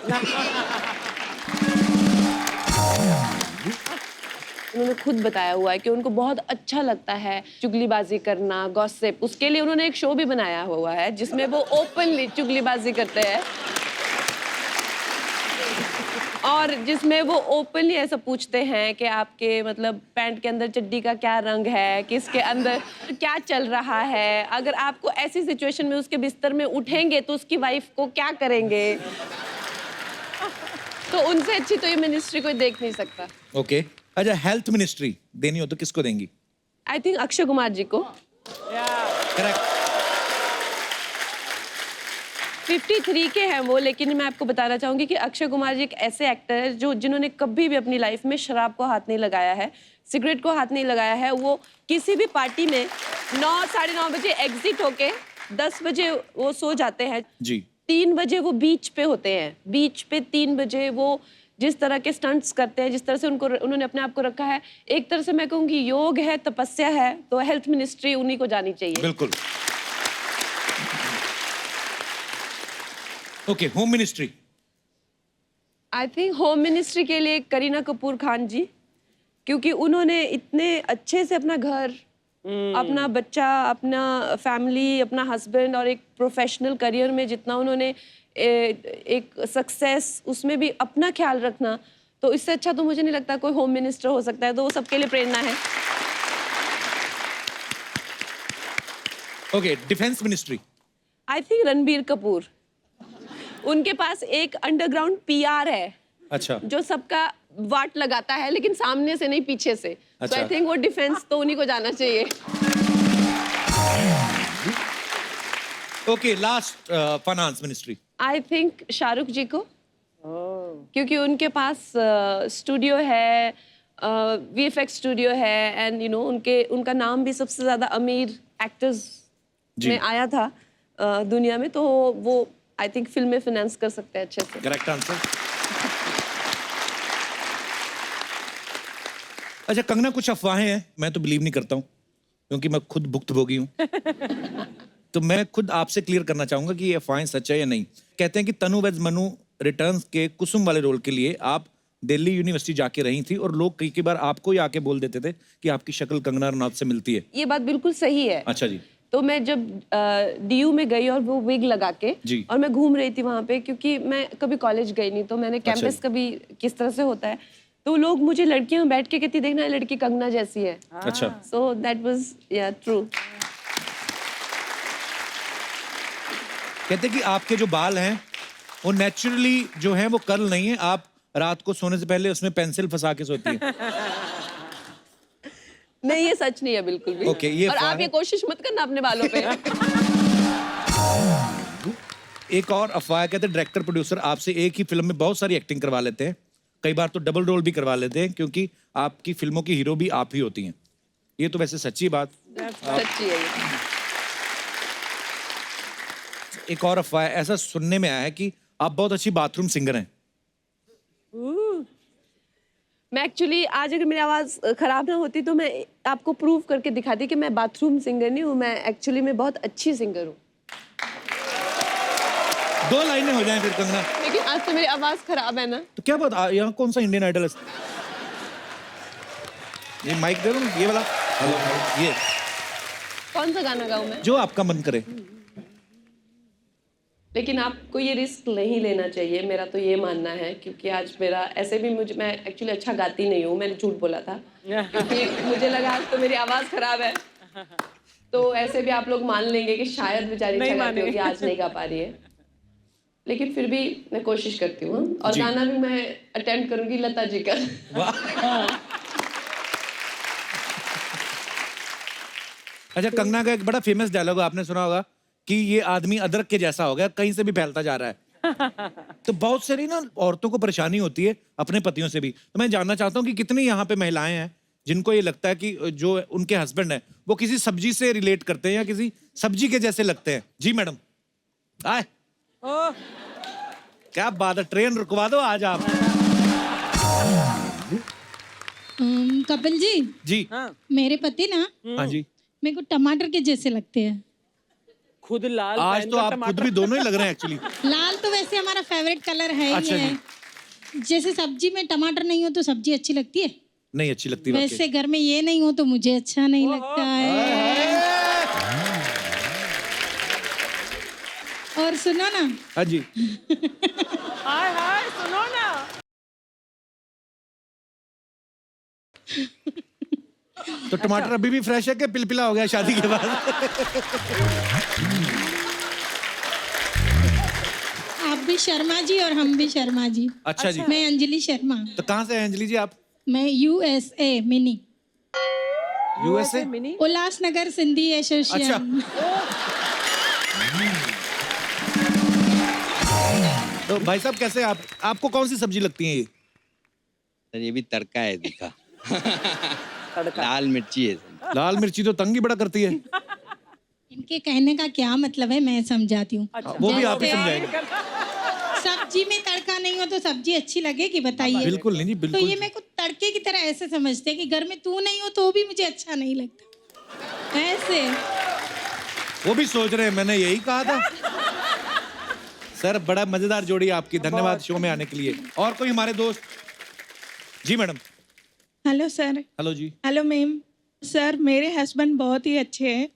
उन्होंने खुद बताया हुआ है कि उनको बहुत अच्छा लगता है चुगलीबाजी करना, गॉसिप. उसके लिए उन्होंने एक शो भी बनाया हुआ है जिसमें वो ओपनली चुगलीबाजी करते हैं और जिसमें वो ओपनली ऐसा पूछते हैं कि आपके मतलब पैंट के अंदर चड्डी का क्या रंग है, किसके अंदर क्या चल रहा है, अगर आपको ऐसी सिचुएशन में उसके बिस्तर में उठेंगे तो उसकी वाइफ को क्या करेंगे. तो उनसे अच्छी तो ये मिनिस्ट्री कोई देख नहीं सकता. ओके. अच्छा, हेल्थ मिनिस्ट्री देनी हो तो किसको देंगी? आई थिंक अक्षय कुमार जी को. करेक्ट. 53 के हैं वो, लेकिन मैं आपको बताना चाहूंगी कि अक्षय कुमार जी एक ऐसे एक्टर है जो जिन्होंने कभी भी अपनी लाइफ में शराब को हाथ नहीं लगाया है, सिगरेट को हाथ नहीं लगाया है. वो किसी भी पार्टी में 9 साढ़े 9 बजे एग्जिट होके 10 बजे वो सो जाते हैं जी. 3 बजे वो बीच पे होते हैं. बीच पे 3 बजे वो जिस तरह के स्टंट्स करते हैं, जिस तरह से उन्होंने अपने आप को रखा है, एक तरह से मैं कहूँगी योग है, तपस्या है, तो हेल्थ मिनिस्ट्री उन्हीं को जानी चाहिए। बिल्कुल। Okay, home ministry. I think home ministry के लिए करीना कपूर खान जी, क्योंकि उन्होंने इतने अच्छे से अपना घर, अपना बच्चा, अपना फैमिली, अपना हस्बैंड और एक प्रोफेशनल करियर में जितना उन्होंने एक सक्सेस, उसमें भी अपना ख्याल रखना, तो इससे अच्छा तो मुझे नहीं लगता कोई होम मिनिस्टर हो सकता है। तो वो सबके लिए प्रेरणा है। Okay, defence ministry. I think Ranbir Kapoor, उनके पास एक अंडरग्राउंड पीआर है। अच्छा। जो सबका वाट लगाता है, लेकिन सामने से नहीं, पीछे से। तो आई थिंक वो डिफेंस तो उन्हीं को जाना चाहिए। Okay, last finance ministry. I think Shahrukh ji को, क्योंकि उनके पास स्टूडियो है, वीएफएक्स स्टूडियो है, एंड यू नो उनका नाम भी सबसे ज्यादा अमीर एक्टर्स में आया था दुनिया में, तो वो आई थिंक फिल्में फाइनेंस कर सकते हैं अच्छे से। Correct answer. अच्छा कंगना, कुछ अफवाहें हैं, मैं तो बिलीव नहीं करता हूँ क्योंकि मैं खुद भुक्तभोगी हूँ। तो मैं खुद आपसे क्लियर करना चाहूंगा कि ये अफवाहें सच है या नहीं। कहते हैं कि तनु वेज मनु रिटर्न्स के कुसुम वाले रोल के लिए आप दिल्ली यूनिवर्सिटी जाके रही थी और लोग कई बार आपको ही आके बोल देते थे कि आपकी शक्ल कंगना रनौत से मिलती है। ये बात बिल्कुल सही है। अच्छा जी। तो मैं जब डीयू में गई और वो विग लगा के, और मैं घूम रही थी वहाँ पे, क्योंकि मैं कभी कॉलेज गई नहीं, तो मैंने कैंपस कभी किस तरह से होता है, तो लोग मुझे लड़कियां बैठ के कहती, देखना लड़की कंगना जैसी है। अच्छा। सो दैट वाज या ट्रू। कहते हैं कि आपके जो बाल हैं वो नेचुरली जो है वो कर्ल नहीं है, आप रात को सोने से पहले उसमें पेंसिल फंसा के सोती है। नहीं, ये सच नहीं है बिल्कुल भी। ओके, ये और आप ये कोशिश मत करना अपने बालों पे। एक और अफवाह, कहते हैं डायरेक्टर प्रोड्यूसर आपसे एक ही फिल्म में बहुत सारी एक्टिंग करवा लेते हैं, कई बार तो डबल रोल भी करवा लेते हैं, क्योंकि आपकी फिल्मों की हीरो भी आप ही होती हैं। ये तो वैसे सच्ची बात। सच्ची है ये। एक और अफवाह, ऐसा सुनने में आया है कि आप बहुत अच्छी बाथरूम सिंगर हैं। मैं एक्चुअली आज अगर मेरी आवाज खराब ना होती तो मैं आपको प्रूव करके दिखाती कि मैं बाथरूम सिंगर नहीं हूँ, मैं एक्चुअली मैं बहुत अच्छी सिंगर हूँ। 2 लाइनें हो जाएं फिर कंगना। लेकिन आज तो मेरी आवाज खराब है ना। तो क्या बात, यहाँ कौन सा इंडियन आइडल है? ये माइक दे दो, ये वाला। हेलो, ये कौन सा गाना गाऊं मैं? जो आपका मन करे। लेकिन आपको ये रिस्क नहीं लेना चाहिए, मेरा तो ये मानना है, क्योंकि आज मेरा ऐसे भी मैं एक्चुअली अच्छा गाती नहीं हूँ, मैंने झूठ बोला था क्योंकि मुझे लगा आज तो मेरी आवाज़ खराब है, तो ऐसे भी आप लोग मान लेंगे कि शायद बेचारी अच्छा गाती होगी, आज नहीं गा पा रही है। लेकिन फिर भी मैं कोशिश करती हूँ, और गाना भी मैं अटेम्प्ट करूँगी लता जी का। अच्छा, कंगना का एक बड़ा फेमस डायलॉग आपने सुना होगा कि ये आदमी अदरक के जैसा हो गया, कहीं से भी फैलता जा रहा है। तो बहुत सारी ना औरतों को परेशानी होती है अपने पतियों से भी। तो मैं जानना चाहता हूँ कि कितनी यहाँ पे महिलाएं हैं जिनको ये लगता है कि जो उनके हस्बैंड है वो किसी सब्जी से रिलेट करते हैं या किसी सब्जी के जैसे लगते हैं। जी मैडम, आए। क्या बात है, ट्रेन रुकवा दो आज आप। कपिल जी। जी। मेरे पति ना, हाँ जी, मेरे को टमाटर के जैसे लगते हैं। खुद लाल, आज तो आप खुद भी दोनों ही लग रहे हैं एक्चुअली। लाल तो वैसे हमारा फेवरेट कलर है ही अच्छा है। जैसे सब्जी में टमाटर नहीं हो तो सब्जी अच्छी लगती है? नहीं अच्छी लगती। वैसे घर में ये नहीं हो तो मुझे अच्छा नहीं लगता है। और सुनो ना। हाँ जी। हाय हाय, सुनो ना। तो टमाटर अभी भी फ्रेश है कि पिलपिला हो गया शादी के बाद? आप भी शर्मा जी और हम भी शर्मा जी। अच्छा जी। मैं अंजलि शर्मा। तो कहाँ से हैं अंजलि जी आप? मैं USA mini. USA mini? Ulhasnagar Sindhi association. तो भाई साहब कैसे आप, आपको कौन सी सब्जी लगती है ये? ये भी तड़का है दिखा। लाल मिर्ची है। लाल मिर्ची तो तंग ही बड़ा करती है। इनके कहने का क्या मतलब है मैं समझाती हूँ। वो भी आप ही समझाएंगे। सब्जी में तड़का नहीं हो तो सब्जी अच्छी लगेगी, बताइए? बिल्कुल नहीं जी, तो बिल्कुल। ये मेरे को तड़के की तरह ऐसे समझते हैं कि घर में तू नहीं हो तो भी मुझे अच्छा नहीं लगता, ऐसे। वो भी सोच रहे हैं, मैंने यही कहा था। सर बड़ा मजेदार जोड़ी आपकी, धन्यवाद शो में आने के लिए। और कोई हमारे दोस्त? जी मैडम। Hello sir. हेलो जी। Hello ma'am. सर मेरे हस्बैंड बहुत ही अच्छे हैं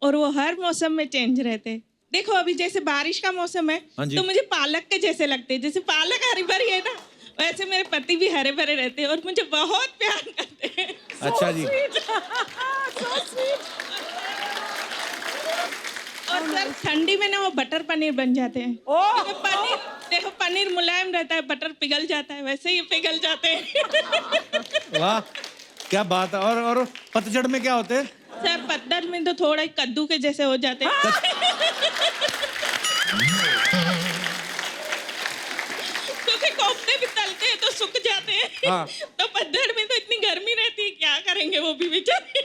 और वो हर मौसम में चेंज रहते हैं। देखो अभी जैसे बारिश का मौसम है हाँ जी। तो मुझे पालक के जैसे लगते हैं, जैसे पालक हरी भरी है ना, वैसे मेरे पति भी हरे भरे रहते हैं और मुझे बहुत प्यार करते हैं। अच्छा जी। और सर ठंडी में ना वो बटर पनीर बन जाते हैं। क्योंकि पनीर, देखो पनीर मुलायम रहता है, बटर पिघल जाता है, वैसे ही पिघल जाते हैं। वाह क्या बात है। और पतझड़ में क्या होते हैं? सर पतझड़ में तो थोड़ा ही कद्दू के जैसे हो जाते हैं। क्योंकि कोफ्ते भी तलते हैं तो सूख जाते हैं। हाँ। तो पतझड़ में तो इतनी गर्मी रहती है, क्या करेंगे वो भी बेचारे।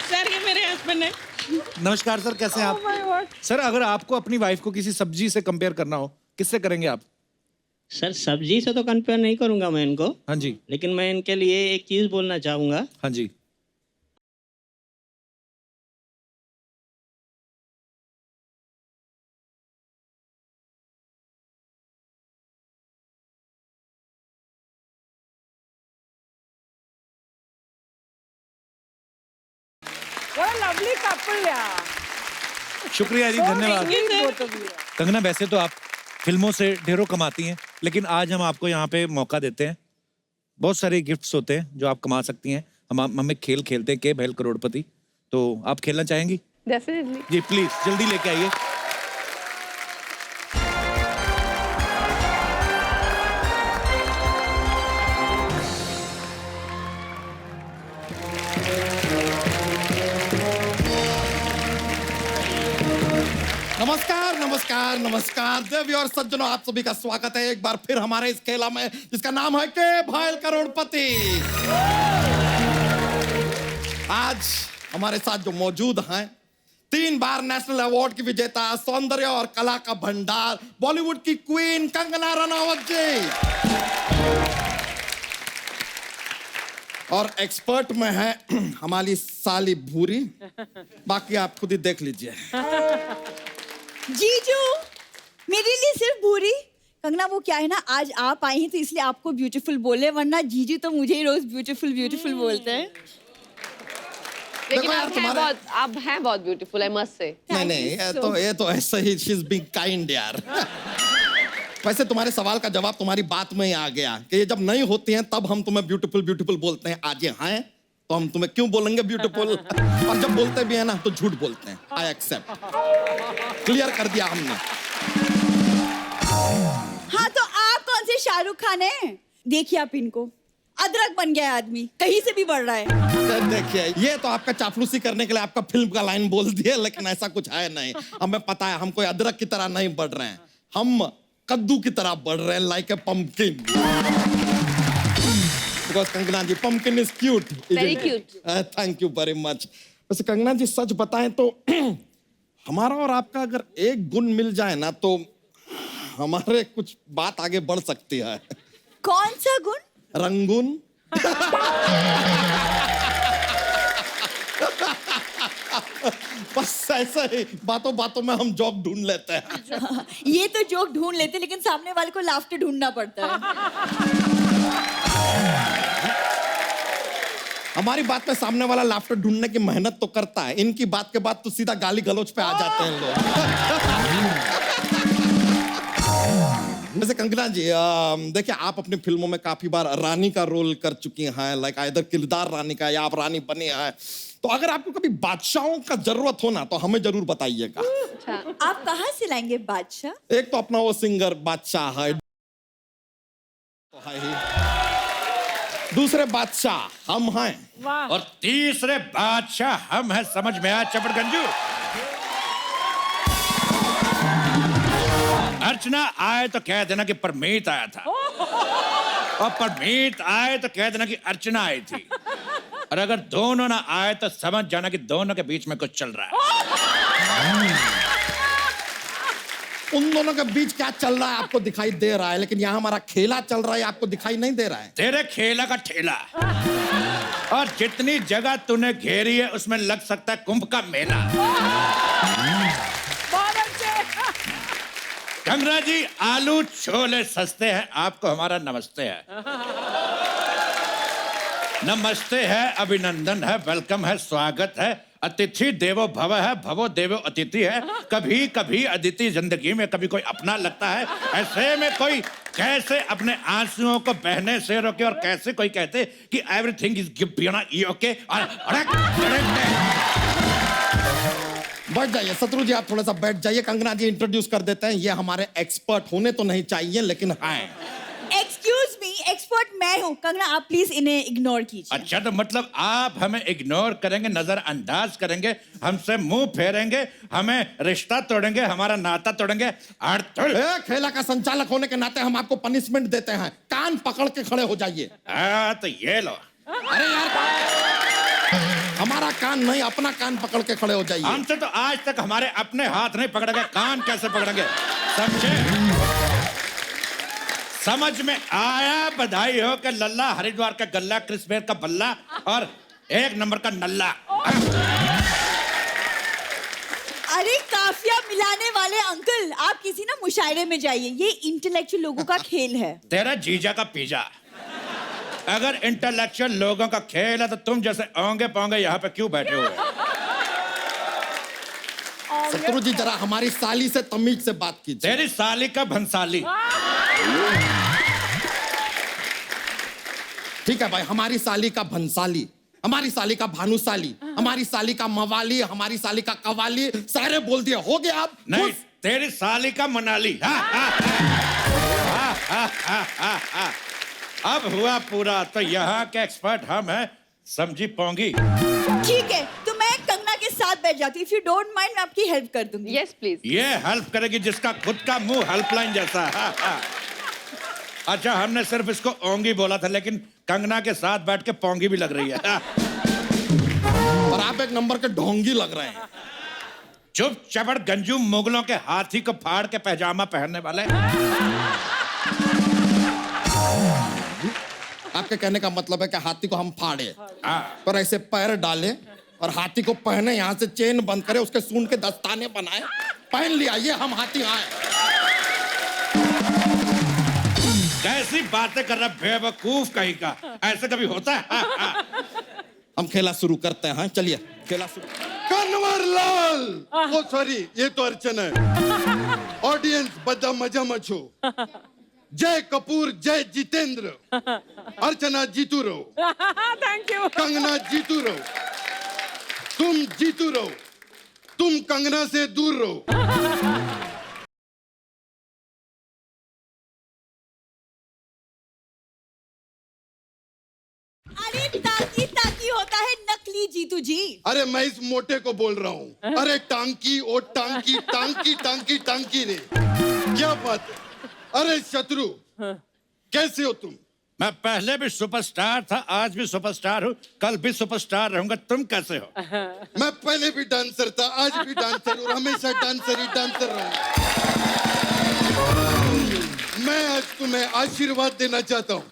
सर ये मेरे हस्बैंड है। नमस्कार सर, कैसे हैं आप? सर अगर आपको अपनी वाइफ को किसी सब्जी से कंपेयर करना हो, किससे करेंगे आप? सर सब्जी से तो कंपेयर नहीं करूंगा मैं इनको, हाँ जी। लेकिन मैं इनके लिए एक चीज बोलना चाहूंगा। हाँ जी। What a lovely couple, yeah. शुक्रिया जी, धन्यवाद। कंगना वैसे तो आप फिल्मों से ढेरों कमाती हैं, लेकिन आज हम आपको यहाँ पे मौका देते हैं। बहुत सारे गिफ्ट्स होते हैं जो आप कमा सकती हैं। हम एक खेल खेलते हैं, के भैल करोड़पति। तो आप खेलना चाहेंगी? Definitely. जी प्लीज जल्दी लेके आइए। नमस्कार नमस्कार नमस्कार देवी और सज्जनों, आप सभी का स्वागत है एक बार फिर हमारे इस खेला में जिसका नाम है के भाईल करोड़पति। आज हमारे साथ जो मौजूद हैं, 3 बार नेशनल अवार्ड की विजेता, सौंदर्य और कला का भंडार, बॉलीवुड की क्वीन कंगना रनौत जी, और एक्सपर्ट में है हमारी साली भूरी। बाकी आप खुद ही देख लीजिए। जीजू मेरे लिए सिर्फ भूरी। कंगना वो क्या है ना, आज आप आई हैं तो इसलिए आपको ब्यूटीफुल बोले, वरना जीजू तो मुझे ही रोज ब्यूटीफुल ब्यूटीफुल बोलते हैं। लेकिन आप हैं बहुत ब्यूटीफुल, आई मस्ट से। नहीं ये तो ऐसा ही, शी इज बीइंग काइंड यार। वैसे तुम्हारे सवाल का जवाब तुम्हारी बात में ही आ गया कि ये जब नहीं होती हैं तब हम तुम्हें ब्यूटीफुल ब्यूटीफुल बोलते हैं। आज ये हैं तो हम तुम्हें क्यों बोलेंगे ब्यूटीफुल, और जब बोलते भी है ना तो झूठ बोलते हैं। आई एक्सेप्ट, क्लियर कर दिया हमने। हाँ तो आप कौन से शाहरुख खान हैं? देखिए आप इनको, अदरक बन गया आदमी, कहीं से भी बढ़ रहा है। देखिए ये तो आपका चापलूसी करने के लिए आपका फिल्म का लाइन बोल दिया, लेकिन ऐसा कुछ है नहीं। हमें पता है हम कोई अदरक की तरह नहीं बढ़ रहे हैं, हम कद्दू की तरह बढ़ रहे हैं, like a pumpkin. Because Kangana ji, pumpkin is cute. Very cute. Thank you very much. वैसे कंगना जी सच बताएं तो हमारा और आपका अगर एक गुण मिल जाए ना तो हमारे कुछ बात आगे बढ़ सकती है। कौन सा गुण? रंगून। बस ऐसा ही बातों बातों में हम जोक ढूंढ लेते हैं। ये तो जोक ढूंढ लेते, लेकिन सामने वाले को लाफ्टर ढूंढना पड़ता है। हमारी बात में सामने वाला लाफ्टर ढूंढने की मेहनत तो करता है, इनकी बात के बाद तो सीधा गाली गलौज पे आ जाते हैं लोग। वैसे कंगना जी देखिए, आप अपनी फिल्मों में काफी बार रानी का रोल कर चुकी हैं, लाइक आइदर किरदार रानी का या आप रानी बनी हैं। तो अगर आपको कभी बादशाहों का जरूरत हो ना तो हमें जरूर बताइएगा। आप कहाँ से लाएंगे बादशाह? एक तो अपना वो सिंगर बादशाह है, दूसरे बादशाह हम हैं, और तीसरे बादशाह हम हैं। समझ में आया चपड़गंजू? अर्चना आए तो कह देना कि परमीत आया था, और परमीत आए तो कह देना कि अर्चना आई थी। और अगर दोनों ना आए तो समझ जाना कि दोनों के बीच में कुछ चल रहा है। उन दोनों के बीच क्या चल रहा है आपको दिखाई दे रहा है, लेकिन यहाँ हमारा खेला चल रहा है आपको दिखाई नहीं दे रहा है। तेरे खेला का ठेला, और जितनी जगह तूने घेरी है उसमें लग सकता है कुंभ का मेला। कंगना जी, आलू छोले सस्ते हैं, आपको हमारा नमस्ते है। नमस्ते है, अभिनंदन है, वेलकम है, स्वागत है। अतिथि देवो भव है, भवो देवो अतिथि है। कभी कभी अदिति जिंदगी में कभी कोई अपना लगता है। ऐसे में कोई कैसे अपने आंसुओं को बहने से रोके, और कैसे कोई कहते कि एवरीथिंग इज ओके। बैठ जाइए शत्रु जी, आप थोड़ा सा बैठ जाइए। कंगना जी इंट्रोड्यूस कर देते हैं। ये हमारे एक्सपर्ट होने तो नहीं चाहिए लेकिन हैं। एक्सक्यूज मी, एक्सपर्ट मैं हूँ। कंगना आप प्लीज इन्हें इग्नोर कीजिए। अच्छा, तो मतलब आप हमें इग्नोर करेंगे, नजरअंदाज करेंगे, हमसे मुंह फेरेंगे, हमें रिश्ता तोड़ेंगे, हमारा नाता तोड़ेंगे। खेला का संचालक होने के नाते हम आपको पनिशमेंट देते हैं। कान पकड़ के खड़े हो जाइए। तो ये लो। अरे यार, हमारा कान नहीं, अपना कान पकड़ के खड़े हो जाइए। हमसे तो आज तक हमारे अपने हाथ नहीं पकड़ेंगे, कान कैसे पकड़ेंगे? समझे? समझ में आया? बधाई हो कि लल्ला हरिद्वार का गल्ला, क्रिस्मेर का बल्ला और एक नंबर का नल्ला। अरे काफिया मिलाने वाले अंकल, आप किसी ना मुशायरे में जाइए। ये इंटेलेक्चुअल लोगों का खेल है। तेरा जीजा का पिज्जा। अगर इंटेलेक्चुअल लोगों का खेल है तो तुम जैसे ओंगे पोंगे यहाँ पे क्यों बैठे हुए? शत्रु जी, जरा हमारी साली से तमीज से बात कीजिए। तेरी साली का भंसाली। ठीक है भाई, हमारी साली का भंसाली, हमारी साली का भानुसाली, हमारी साली का मवाली, हमारी साली का कवाली, सारे बोल दिए। हो गया आप? नहीं, तेरी साली का मनाली। अब हुआ पूरा। तो यहाँ के एक्सपर्ट हम हैं, समझी पोंगी। ठीक है, तो मैं कंगना के साथ बैठ जाती हूँ। इफ यू डोंट माइंड, मैं आपकी हेल्प कर दूंगी। Yes please. ये हेल्प करेगी जिसका खुद का मुंह हेल्पलाइन जैसा है। अच्छा, हमने सिर्फ इसको ओंगी बोला था, लेकिन कंगना के साथ बैठ के पोंगी भी लग रही है। और आप एक नंबर के ढोंगी लग रहे हैं। चुप चबड़ गंजू मुगलों के हाथी को फाड़ के पैजामा पहनने वाले। आपके कहने का मतलब है कि हाथी को हम फाड़े और ऐसे पैर डाले और हाथी को पहने, यहाँ से चेन बंद करे, उसके सूंड के दस्ताने बनाए, पहन लिया, ये हम हाथी आए। कैसी बातें कर रहा बेवकूफ कहीं का? ऐसे कभी होता है? हम खेला शुरू करते हैं। चलिए खेला शुरू। कन्वर लाल, ओ सॉरी, ये तो अर्चना है। ऑडियंस बदा मजा मचो। जय कपूर, जय जितेंद्र। अर्चना जीतू रहो। Thank you. कंगना जीतू रहो। तुम जीतू रहो। तुम कंगना से दूर रहो। अरे टांकी टांकी होता है नकली जीतू जी। अरे मैं इस मोटे को बोल रहा हूँ। अरे टांकी, ओ टांकी, टांकी टांकी टांकी रे, क्या बात है? अरे शत्रु, कैसे हो तुम? मैं पहले भी सुपरस्टार था, आज भी सुपरस्टार हूँ, कल भी सुपरस्टार रहूंगा। तुम कैसे हो? मैं पहले भी डांसर था, आज भी डांसर और हमेशा डांसर ही डांसर रहूंगा। मैं आज तुम्हें आशीर्वाद देना चाहता हूँ।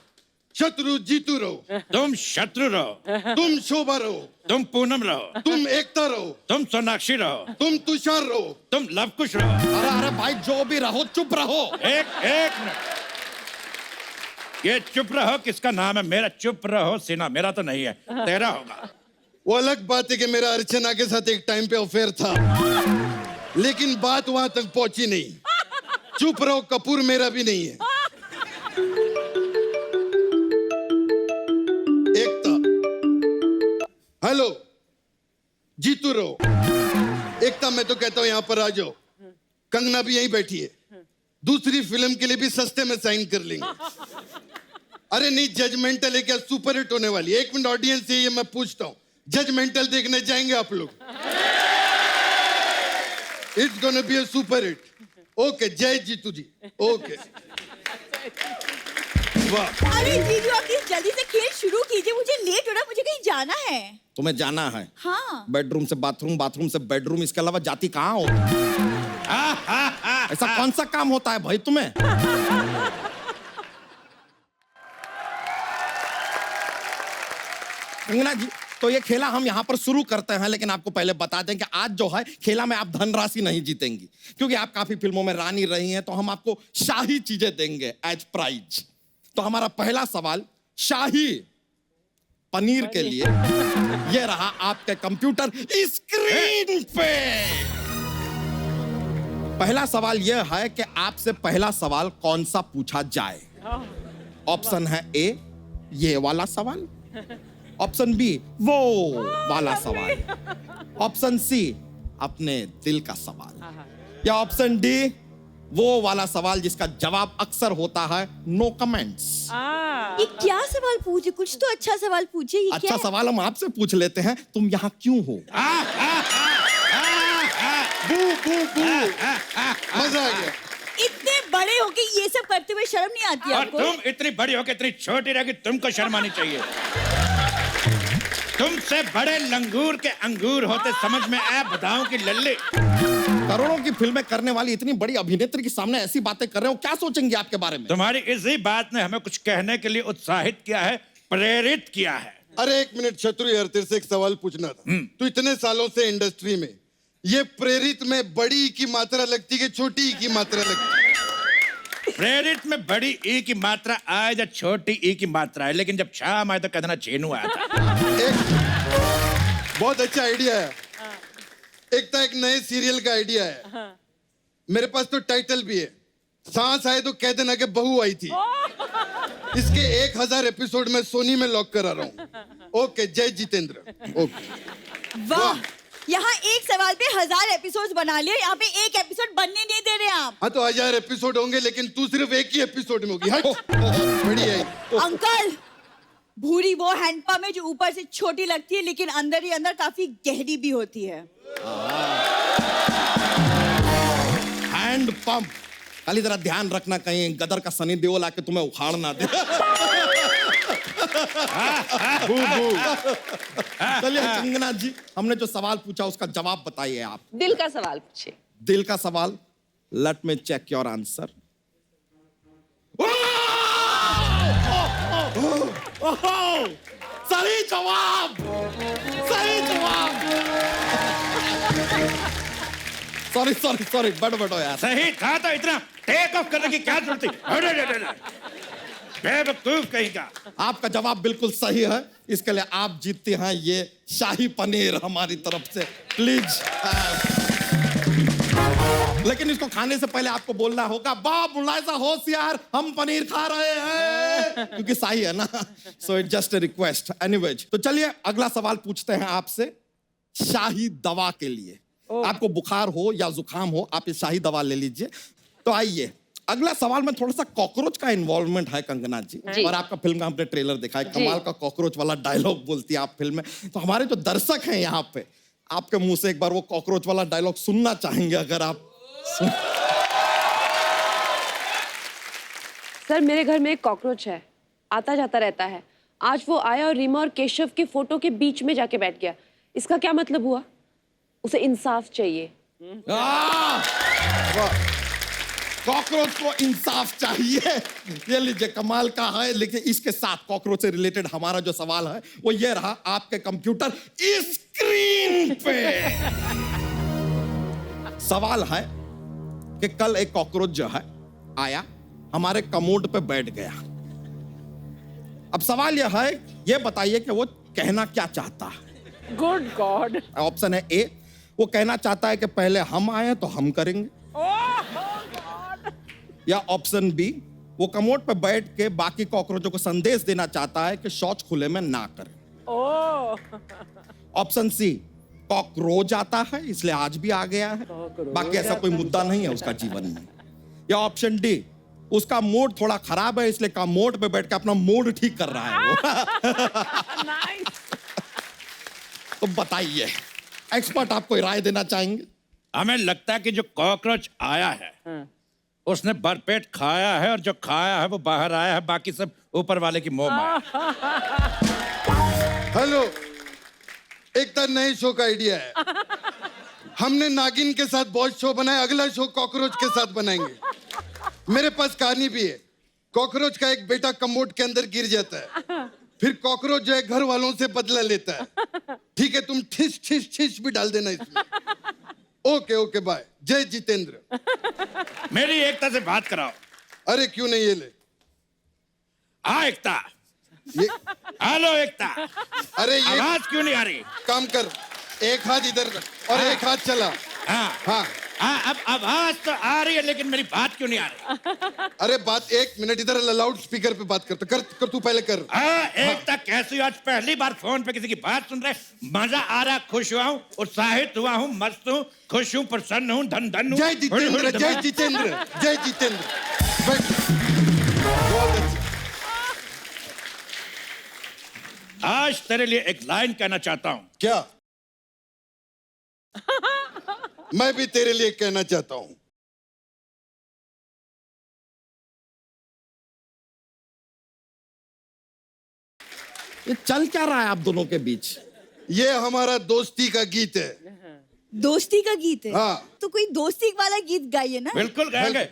शत्रु जीतू रहो। तुम शत्रु रहो। तुम शोभा रहो। तुम पूनम रहो। तुम एकता रहो। तुम सोनाक्षी रहो। तुम तुषार रहो। तुम लवकुश रहो। अरे अरे भाई, जो भी रहो चुप रहो। एक मिनट, ये चुप रहो किसका नाम है? मेरा चुप रहो सिन्हा, मेरा तो नहीं है, तेरा होगा। वो अलग बात है कि मेरा अर्चना के साथ एक टाइम पे अफेयर था, लेकिन बात वहां तक पहुंची नहीं। चुप रहो कपूर मेरा भी नहीं है। एकता, हेलो, जीतू रहो। एकता, मैं तो कहता हूं यहां पर आ जाओ। कंगना भी यहीं बैठी है, दूसरी फिल्म के लिए भी सस्ते में साइन कर लेंगे। अरे नहीं, जजमेंटल है क्या? सुपर हिट होने वाली है। एक मिनट ऑडियंस से ये मैं पूछता हूं, जजमेंटल देखने जाएंगे आप लोग? It's gonna be a super hit. Okay, जय जीतू जी। ओके, अरे जीजू आप प्लीज जल्दी से खेल शुरू कीजिए, मुझे लेट हो रहा है, मुझे कहीं जाना है। तुम्हें जाना है? हाँ। बेडरूम से बाथरूम, बाथरूम से बेडरूम, इसके अलावा जाती कहाँ हो? ऐसा कौन सा काम होता है भाई तुम्हें? कंगना जी, तो ये खेला हम यहाँ पर शुरू करते हैं, लेकिन आपको पहले बता दें कि आज जो है खेला में आप धनराशि नहीं जीतेंगी, क्योंकि आप काफी फिल्मों में रानी रही हैं, तो हम आपको शाही चीजें देंगे एज प्राइज। तो हमारा पहला सवाल शाही पनीर के लिए, ये रहा आपके कंप्यूटर स्क्रीन पे। पहला सवाल यह है कि आपसे पहला सवाल कौन सा पूछा जाए। ऑप्शन है ए, ये वाला सवाल। ऑप्शन बी, वो वाला सवाल। ऑप्शन सी, अपने दिल का सवाल। या ऑप्शन डी, वो वाला सवाल जिसका जवाब अक्सर होता है नो कमेंट्स। ये क्या सवाल पूछे? कुछ तो अच्छा सवाल पूछे। ये अच्छा क्या सवाल हम आपसे पूछ लेते हैं, तुम यहाँ क्यों हो? बू बू बू। मजा आ गया। इतने बड़े होके ये सब करते हुए शर्म नहीं आती और आपको? तुम इतनी बड़ी होके इतनी छोटी रह, तुमको शर्म आनी चाहिए। तुमसे बड़े लंगूर के अंगूर होते समझ में आया बताऊं कि लल्ले। करोड़ों की फिल्में करने वाली इतनी बड़ी अभिनेत्री के सामने ऐसी बातें कर रहे हो, क्या सोचेंगे आपके बारे में? तुम्हारी इसी बात ने हमें कुछ कहने के लिए उत्साहित किया है, प्रेरित किया है। अरे एक मिनट शत्रु यार, तेरे से एक सवाल पूछना था। तू इतने सालों से इंडस्ट्री में, ये प्रेरित में बड़ी की मात्रा लगती है छोटी की मात्रा लगती है? प्रेरित में बड़ी ई की मात्रा आए या छोटी ई की मात्रा है, लेकिन जब शाम आए तो कहना चेनू आया था। बहुत अच्छा आइडिया है। एक नए सीरियल का आइडिया है। मेरे पास तो टाइटल भी है, सांस आए तो कह देना कि बहू आई थी। इसके 1000 एपिसोड में सोनी में लॉक करा रहा हूँ। ओके, जय जितेंद्र। ओके। वाह, यहाँ एक सवाल पे 1000 एपिसोड बना लिए, यहाँ पे एक एपिसोड बनने नहीं दे रहे आप। हाँ तो 1000 एपिसोड होंगे, लेकिन तू सिर्फ एक ही एपिसोड में होगी। हट। बढ़िया है। अंकल, भूरी वो हैंडपंप है जो ऊपर से छोटी लगती है, लेकिन अंदर ही अंदर काफी गहरी भी होती है। Hand pump. खाली जरा ध्यान रखना कहीं गदर का सनी देओल आके तुम्हें उखाड़ ना दे। चलिए कंगना जी, हमने जो सवाल पूछा उसका जवाब बताइए आप। दिल का सवाल पूछिए। दिल का सवाल, let me check your answer. सही जवाब, सही जवाब। सॉरी सॉरी सॉरी, बड़बड़ो यार। सही था तो इतना टेक ऑफ करने की क्या जरूरत थी? बेवकूफ कहीं का। आपका जवाब बिल्कुल सही है, इसके लिए आप जीतते हैं ये शाही पनीर हमारी तरफ से। प्लीज। लेकिन इसको खाने से पहले आपको बोलना होगा, बाप मुलायजा होशियार, हम पनीर खा रहे हैं, क्योंकि शाही है ना। So it just a request. Anyways, तो चलिए अगला सवाल पूछते हैं आपसे शाही दवा के लिए। आपको बुखार हो या जुकाम हो, आप ये शाही दवा ले लीजिए। तो आइए, अगला सवाल में थोड़ा सा कॉकरोच का इन्वॉल्वमेंट है कंगना जी, और आपका फिल्म का हमने ट्रेलर देखा है, कमाल का कॉकरोच वाला डायलॉग बोलती है आप फिल्म में। तो हमारे जो दर्शक हैं यहाँ पे, आपके मुंह से एक बार वो कॉकरोच वाला डायलॉग सुनना चाहेंगे, अगर आप सर, मेरे घर में एक कॉकरोच है, आता जाता रहता है। आज वो आया और रीमा और केशव के फोटो के बीच में जाके बैठ गया। इसका क्या मतलब हुआ? उसे इंसाफ चाहिए। कॉकरोच को इंसाफ चाहिए, ये लीजिए, कमाल का है। लेकिन इसके साथ कॉकरोच से रिलेटेड हमारा जो सवाल है वो ये रहा आपके कंप्यूटर स्क्रीन पे। सवाल है कि कल एक कॉकरोच जो है आया, हमारे कमोड पे बैठ गया। अब सवाल यह है, ये बताइए कि वो कहना क्या चाहता है। Good God. ऑप्शन है ए, वो कहना चाहता है कि पहले हम आए तो हम करेंगे। या ऑप्शन बी, वो कमोड पे बैठ के बाकी कॉकरोचों को संदेश देना चाहता है कि शौच खुले में ना करें। ऑप्शन सी, कॉकरोच आता है इसलिए आज भी आ गया है, बाकी ऐसा कोई मुद्दा नहीं है उसका जीवन में। या ऑप्शन डी, उसका मूड थोड़ा खराब है इसलिए कमोड पे बैठ के अपना मूड ठीक कर रहा है वो। तो बताइए, एक्सपर्ट आपको राय देना चाहेंगे। हमें लगता है कि जो कॉकरोच आया है उसने भरपेट खाया है और जो खाया है वो बाहर आया है, बाकी सब ऊपर वाले की मोह माया। हेलो, एक नए शो का आइडिया है। हमने नागिन के साथ बहुत शो बनाया, अगला शो कॉकरोच के साथ बनाएंगे। मेरे पास कहानी भी है। कॉकरोच का एक बेटा कमोड के अंदर गिर जाता है, फिर कॉकरोच जो है घर वालों से बदला लेता है। ठीक है, तुम ठिस ठिस ठिस भी डाल देना इसमें। Okay okay bye. जय जितेंद्र। मेरी एकता से बात कराओ। अरे क्यों नहीं, ये ले। हाँ एकता। ये हेलो एकता। अरे ये आवाज क्यों नहीं आ रही? काम कर, एक हाथ इधर और एक हाथ चला। हाँ हाँ अब आवाज तो आ रही है, लेकिन मेरी बात क्यों नहीं आ रही? अरे बात, एक मिनट इधर लाउड स्पीकर पे बात करता कर तू पहले कर। हाँ एकता, कैसी आज पहली बार फोन पे किसी की बात सुन रहे? मजा आ रहा, खुश हुआ हूँ, उत्साहित हुआ हूँ, मस्त हूँ, खुश हूँ, प्रसन्न हूँ, धन धन हूँ। जय जितेंद्र, जय जितेंद्र, जय जितेंद्र। बहुत अच्छा। आज तेरे लिए एक लाइन कहना चाहता हूँ। क्या? मैं भी तेरे लिए कहना चाहता हूं। ये चल क्या रहा है आप दोनों के बीच? ये हमारा दोस्ती का गीत है। दोस्ती का गीत है? हाँ। तो कोई दोस्ती वाला गीत गाइए ना। बिल्कुल गाएंगे।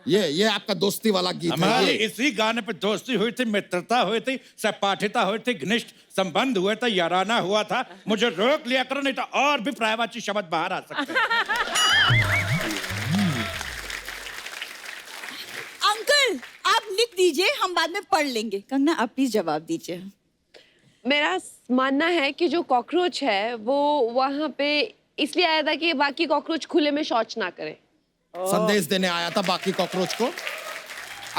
ये आपका दोस्ती वाला गीत है। हमारी इसी गाने पे दोस्ती हुई थी, मित्रता हुई थी, सहपाठिता हुई थी, घनिष्ठ संबंध हुए थे, याराना हुआ था। मुझे रोक लिया करो, नहीं तो और भी प्रायवाची शब्द बाहर आ सकते हैं। अंकल आप लिख दीजिए, हम बाद में पढ़ लेंगे। कंगना आप प्लीज जवाब दीजिए। मेरा मानना है कि जो कॉकरोच है वो वहाँ पे इसलिए आया था कि बाकी कॉकरोच खुले में शौच ना करे। संदेश देने आया था बाकी कॉकरोच को।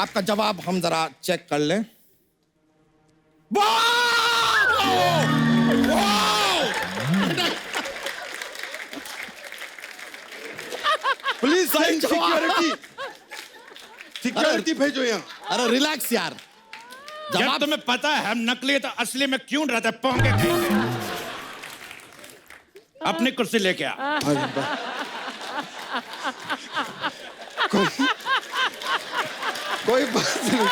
आपका जवाब हम जरा चेक कर लें। प्लीज सिक्योरिटी, सिक्योरिटी भेजो यहाँ। अरे रिलैक्स यार। जब तुम्हें पता है हम नकली है तो असली में क्यों रहते पोंगे खेलते? अपनी कुर्सी लेके आ। कोई बात नहीं।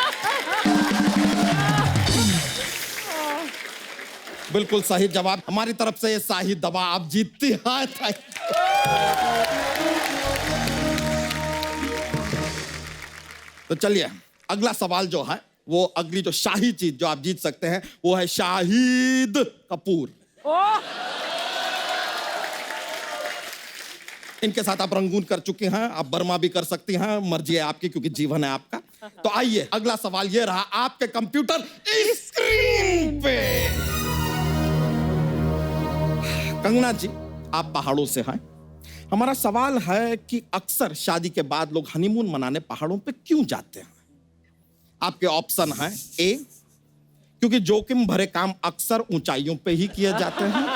बिल्कुल सही जवाब हमारी तरफ से। ये शाही दवा आप जीतती हैं। तो चलिए अगला सवाल जो है, वो अगली जो शाही चीज जो आप जीत सकते हैं वो है शाहिद कपूर। इनके साथ आप रंगून कर चुके हैं, आप बर्मा भी कर सकती हैं, मर्जी है आपकी क्योंकि जीवन है आपका। तो आइए अगला सवाल ये रहा आपके कंप्यूटर स्क्रीन पे। कंगना जी आप पहाड़ों से हैं। हमारा सवाल है कि अक्सर शादी के बाद लोग हनीमून मनाने पहाड़ों पे क्यों जाते हैं? आपके ऑप्शन हैं ए, क्योंकि जोखिम भरे काम अक्सर ऊंचाइयों पे ही किए जाते हैं।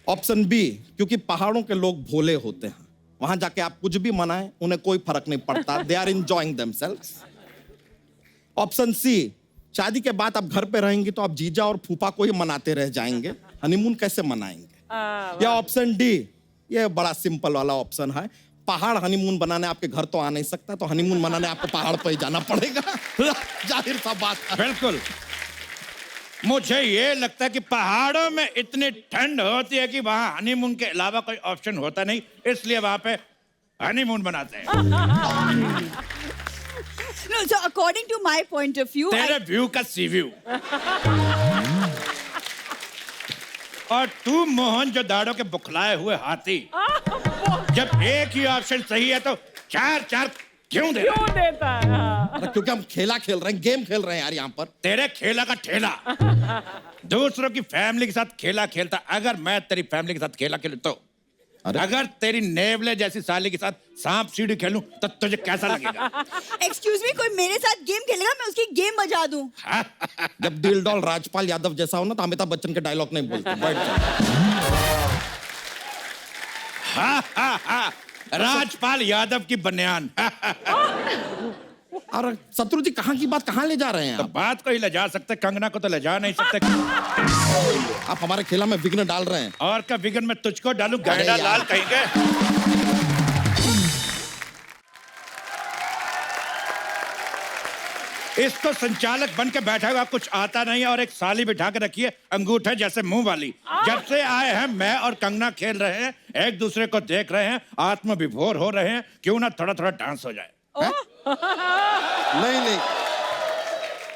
ऑप्शन बी, क्योंकि पहाड़ों के लोग भोले होते हैं, वहां जाके आप कुछ भी मनाएं उन्हें कोई फर्क नहीं पड़ता, they are enjoying themselves. Option C, शादी के बाद आप घर पे रहेंगे तो आप जीजा और फूफा को ही मनाते रह जाएंगे, हनीमून कैसे मनाएंगे। या ऑप्शन डी, ये बड़ा सिंपल वाला ऑप्शन है, पहाड़ हनीमून बनाने आपके घर तो आ नहीं सकता, तो हनीमून मनाने आपको पहाड़ पर ही जाना पड़ेगा। जाहिर सा बात है। बिल्कुल। मुझे ये लगता है कि पहाड़ों में इतनी ठंड होती है कि वहां हनीमून के अलावा कोई ऑप्शन होता नहीं, इसलिए वहां पे हनीमून बनाते हैं। No, so according to my point of view, तेरे व्यू का सी व्यू। और तू मोहन जो दाड़ों के बुखलाए हुए हाथी, जब एक ही ऑप्शन सही है तो चार चार क्यों देता है? क्योंकि हम खेला खेल रहे हैं, गेम खेल रहे हैं यार यहाँ पर। तेरे खेला का ठेला दूसरों की फैमिली के साथ खेला खेलता। अगर मैं तेरी फैमिली के साथ खेला खेलूं तो, अगर तेरी नेवले जैसी साली के साथ सांप सीढ़ी खेलूं तो तुझे कैसा लगेगा? एक्सक्यूज मी, कोई मेरे साथ गेम खेलेगा, मैं उसकी गेम बजा दूं। जब दिल डॉल राजपाल यादव जैसा हो ना तो अमिताभ बच्चन के डायलॉग नहीं बोलते। बैठ जाओ। राजपाल यादव की बनियान। और शत्रु जी कहाँ की बात कहाँ ले जा रहे हैं तो आप? बात को ही ले जा सकते, कंगना को तो ले जा नहीं सकते। आप हमारे खेला में विघ्न डाल रहे हैं। और क्या विघ्न में तुझको डालू, अरे गैंडा यार। लाल कहेंगे। इसको संचालक बन के बैठा हुआ, कुछ आता नहीं है, और एक साली बिठा के रखिए अंगूठे जैसे मुंह वाली। जब से आए हैं मैं और कंगना खेल रहे हैं, एक दूसरे को देख रहे हैं, आत्म विभोर हो रहे हैं, क्यों ना थोड़ा थोड़ा डांस हो जाए। नहीं नहीं,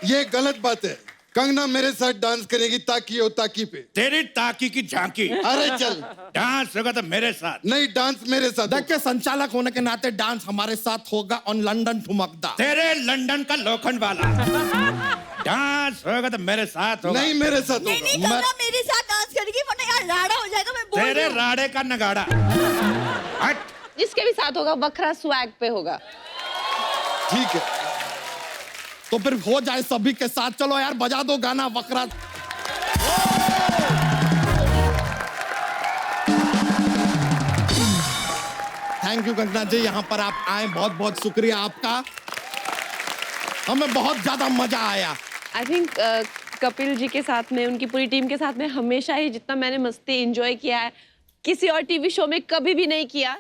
ये गलत बात है। कंगना मेरे साथ डांस करेगी ताकी और ताकी पे। तेरी ताकी की झांकी। अरे चल, डांस होगा तो मेरे साथ। नहीं, डांस मेरे साथ। देखिए संचालक होने के नाते डांस हमारे साथ होगा ऑन लंदन ठुमकदा। तेरे लंदन का लोखंड वाला। डांस होगा तो मेरे साथ होगा। नहीं, मेरे साथ नहीं नहीं, कंगना मेरे साथ डांस करेगी, वरना यार राड़ा हो जाएगा। मैं बोल रही तेरे हूँ। राड़े का नगाड़ा। हट। जिसके भी साथ होगा वखरा स्वैग पे होगा। ठीक है, तो फिर हो जाए सभी के साथ। चलो यार बजा दो गाना वकरा। थैंक यू कंगना जी, यहाँ पर आप आए, बहुत बहुत शुक्रिया आपका। हमें बहुत ज्यादा मजा आया। आई थिंक कपिल जी के साथ में, उनकी पूरी टीम के साथ में हमेशा ही जितना मैंने मस्ती एंजॉय किया है किसी और टीवी शो में कभी भी नहीं किया।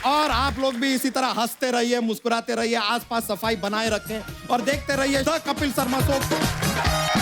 और आप लोग भी इसी तरह हंसते रहिए, मुस्कुराते रहिए, आसपास सफाई बनाए रखें और देखते रहिए द कपिल शर्मा शो।